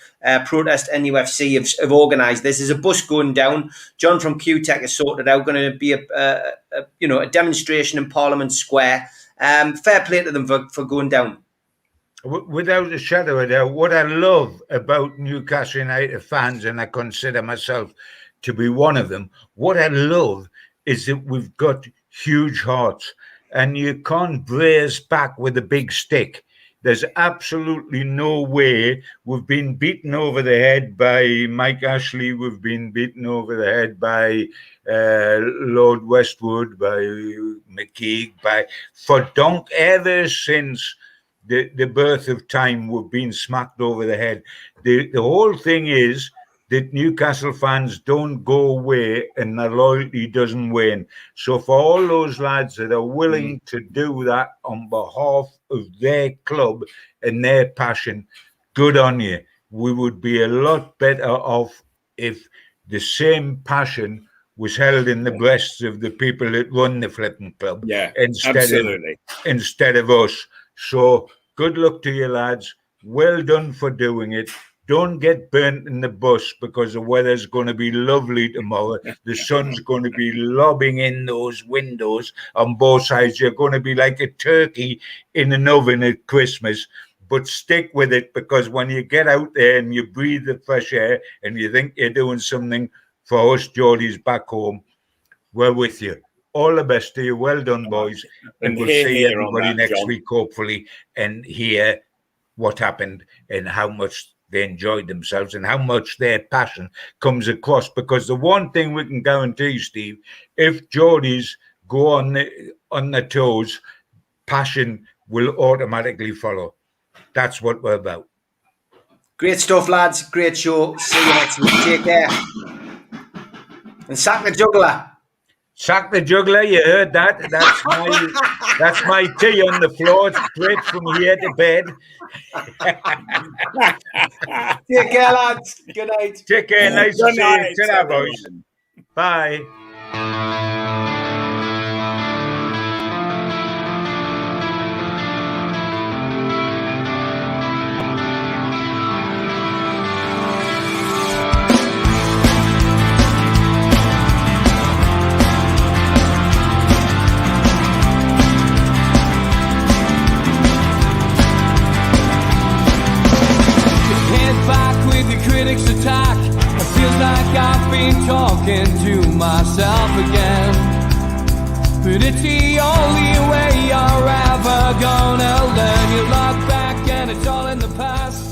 [SPEAKER 2] Protest NUFC have organised this. There's a bus going down. John from QTech has sorted out. Going to be a demonstration in Parliament Square. Fair play to them for going down.
[SPEAKER 4] Without a shadow of a doubt, what I love about Newcastle United fans, and I consider myself to be one of them, what I love is that we've got huge hearts, and you can't brace back with a big stick. There's absolutely no way. We've been beaten over the head by Mike Ashley. We've been beaten over the head by Lord Westwood, by McKeague, ever since the birth of time. We've been smacked over the head. The whole thing is that Newcastle fans don't go away and their loyalty doesn't wane. So for all those lads that are willing to do that on behalf of their club and their passion, good on you. We would be a lot better off if the same passion was held in the breasts of the people that run the flipping club.
[SPEAKER 3] Yeah, absolutely.
[SPEAKER 4] Instead of us. So good luck to you, lads. Well done for doing it. Don't get burnt in the bus because the weather's going to be lovely tomorrow. The sun's going to be lobbing in those windows on both sides. You're going to be like a turkey in an oven at Christmas. But stick with it, because when you get out there and you breathe the fresh air and you think you're doing something for us Geordies back home, we're with you. All the best to you. Well done, boys. And we'll see everybody next week, hopefully, and hear what happened and how much they enjoyed themselves and how much their passion comes across. Because the one thing we can guarantee, Steve, if Geordies go on their toes, passion will automatically follow. That's what we're about.
[SPEAKER 2] Great stuff, lads. Great show. See you next week. Take care. And sack the juggler.
[SPEAKER 4] Sack the juggler, you heard that? That's my tea on the floor. It's straight from here to bed.
[SPEAKER 2] Take care, lads. Good night.
[SPEAKER 4] Take care. Nice to
[SPEAKER 3] Good
[SPEAKER 4] see
[SPEAKER 3] night,
[SPEAKER 4] you. Ta-ra, boys. Bye.
[SPEAKER 1] Critics attack. It feels like I've been talking to myself again. But it's the only way you're ever gonna learn. You look back and it's all in the past.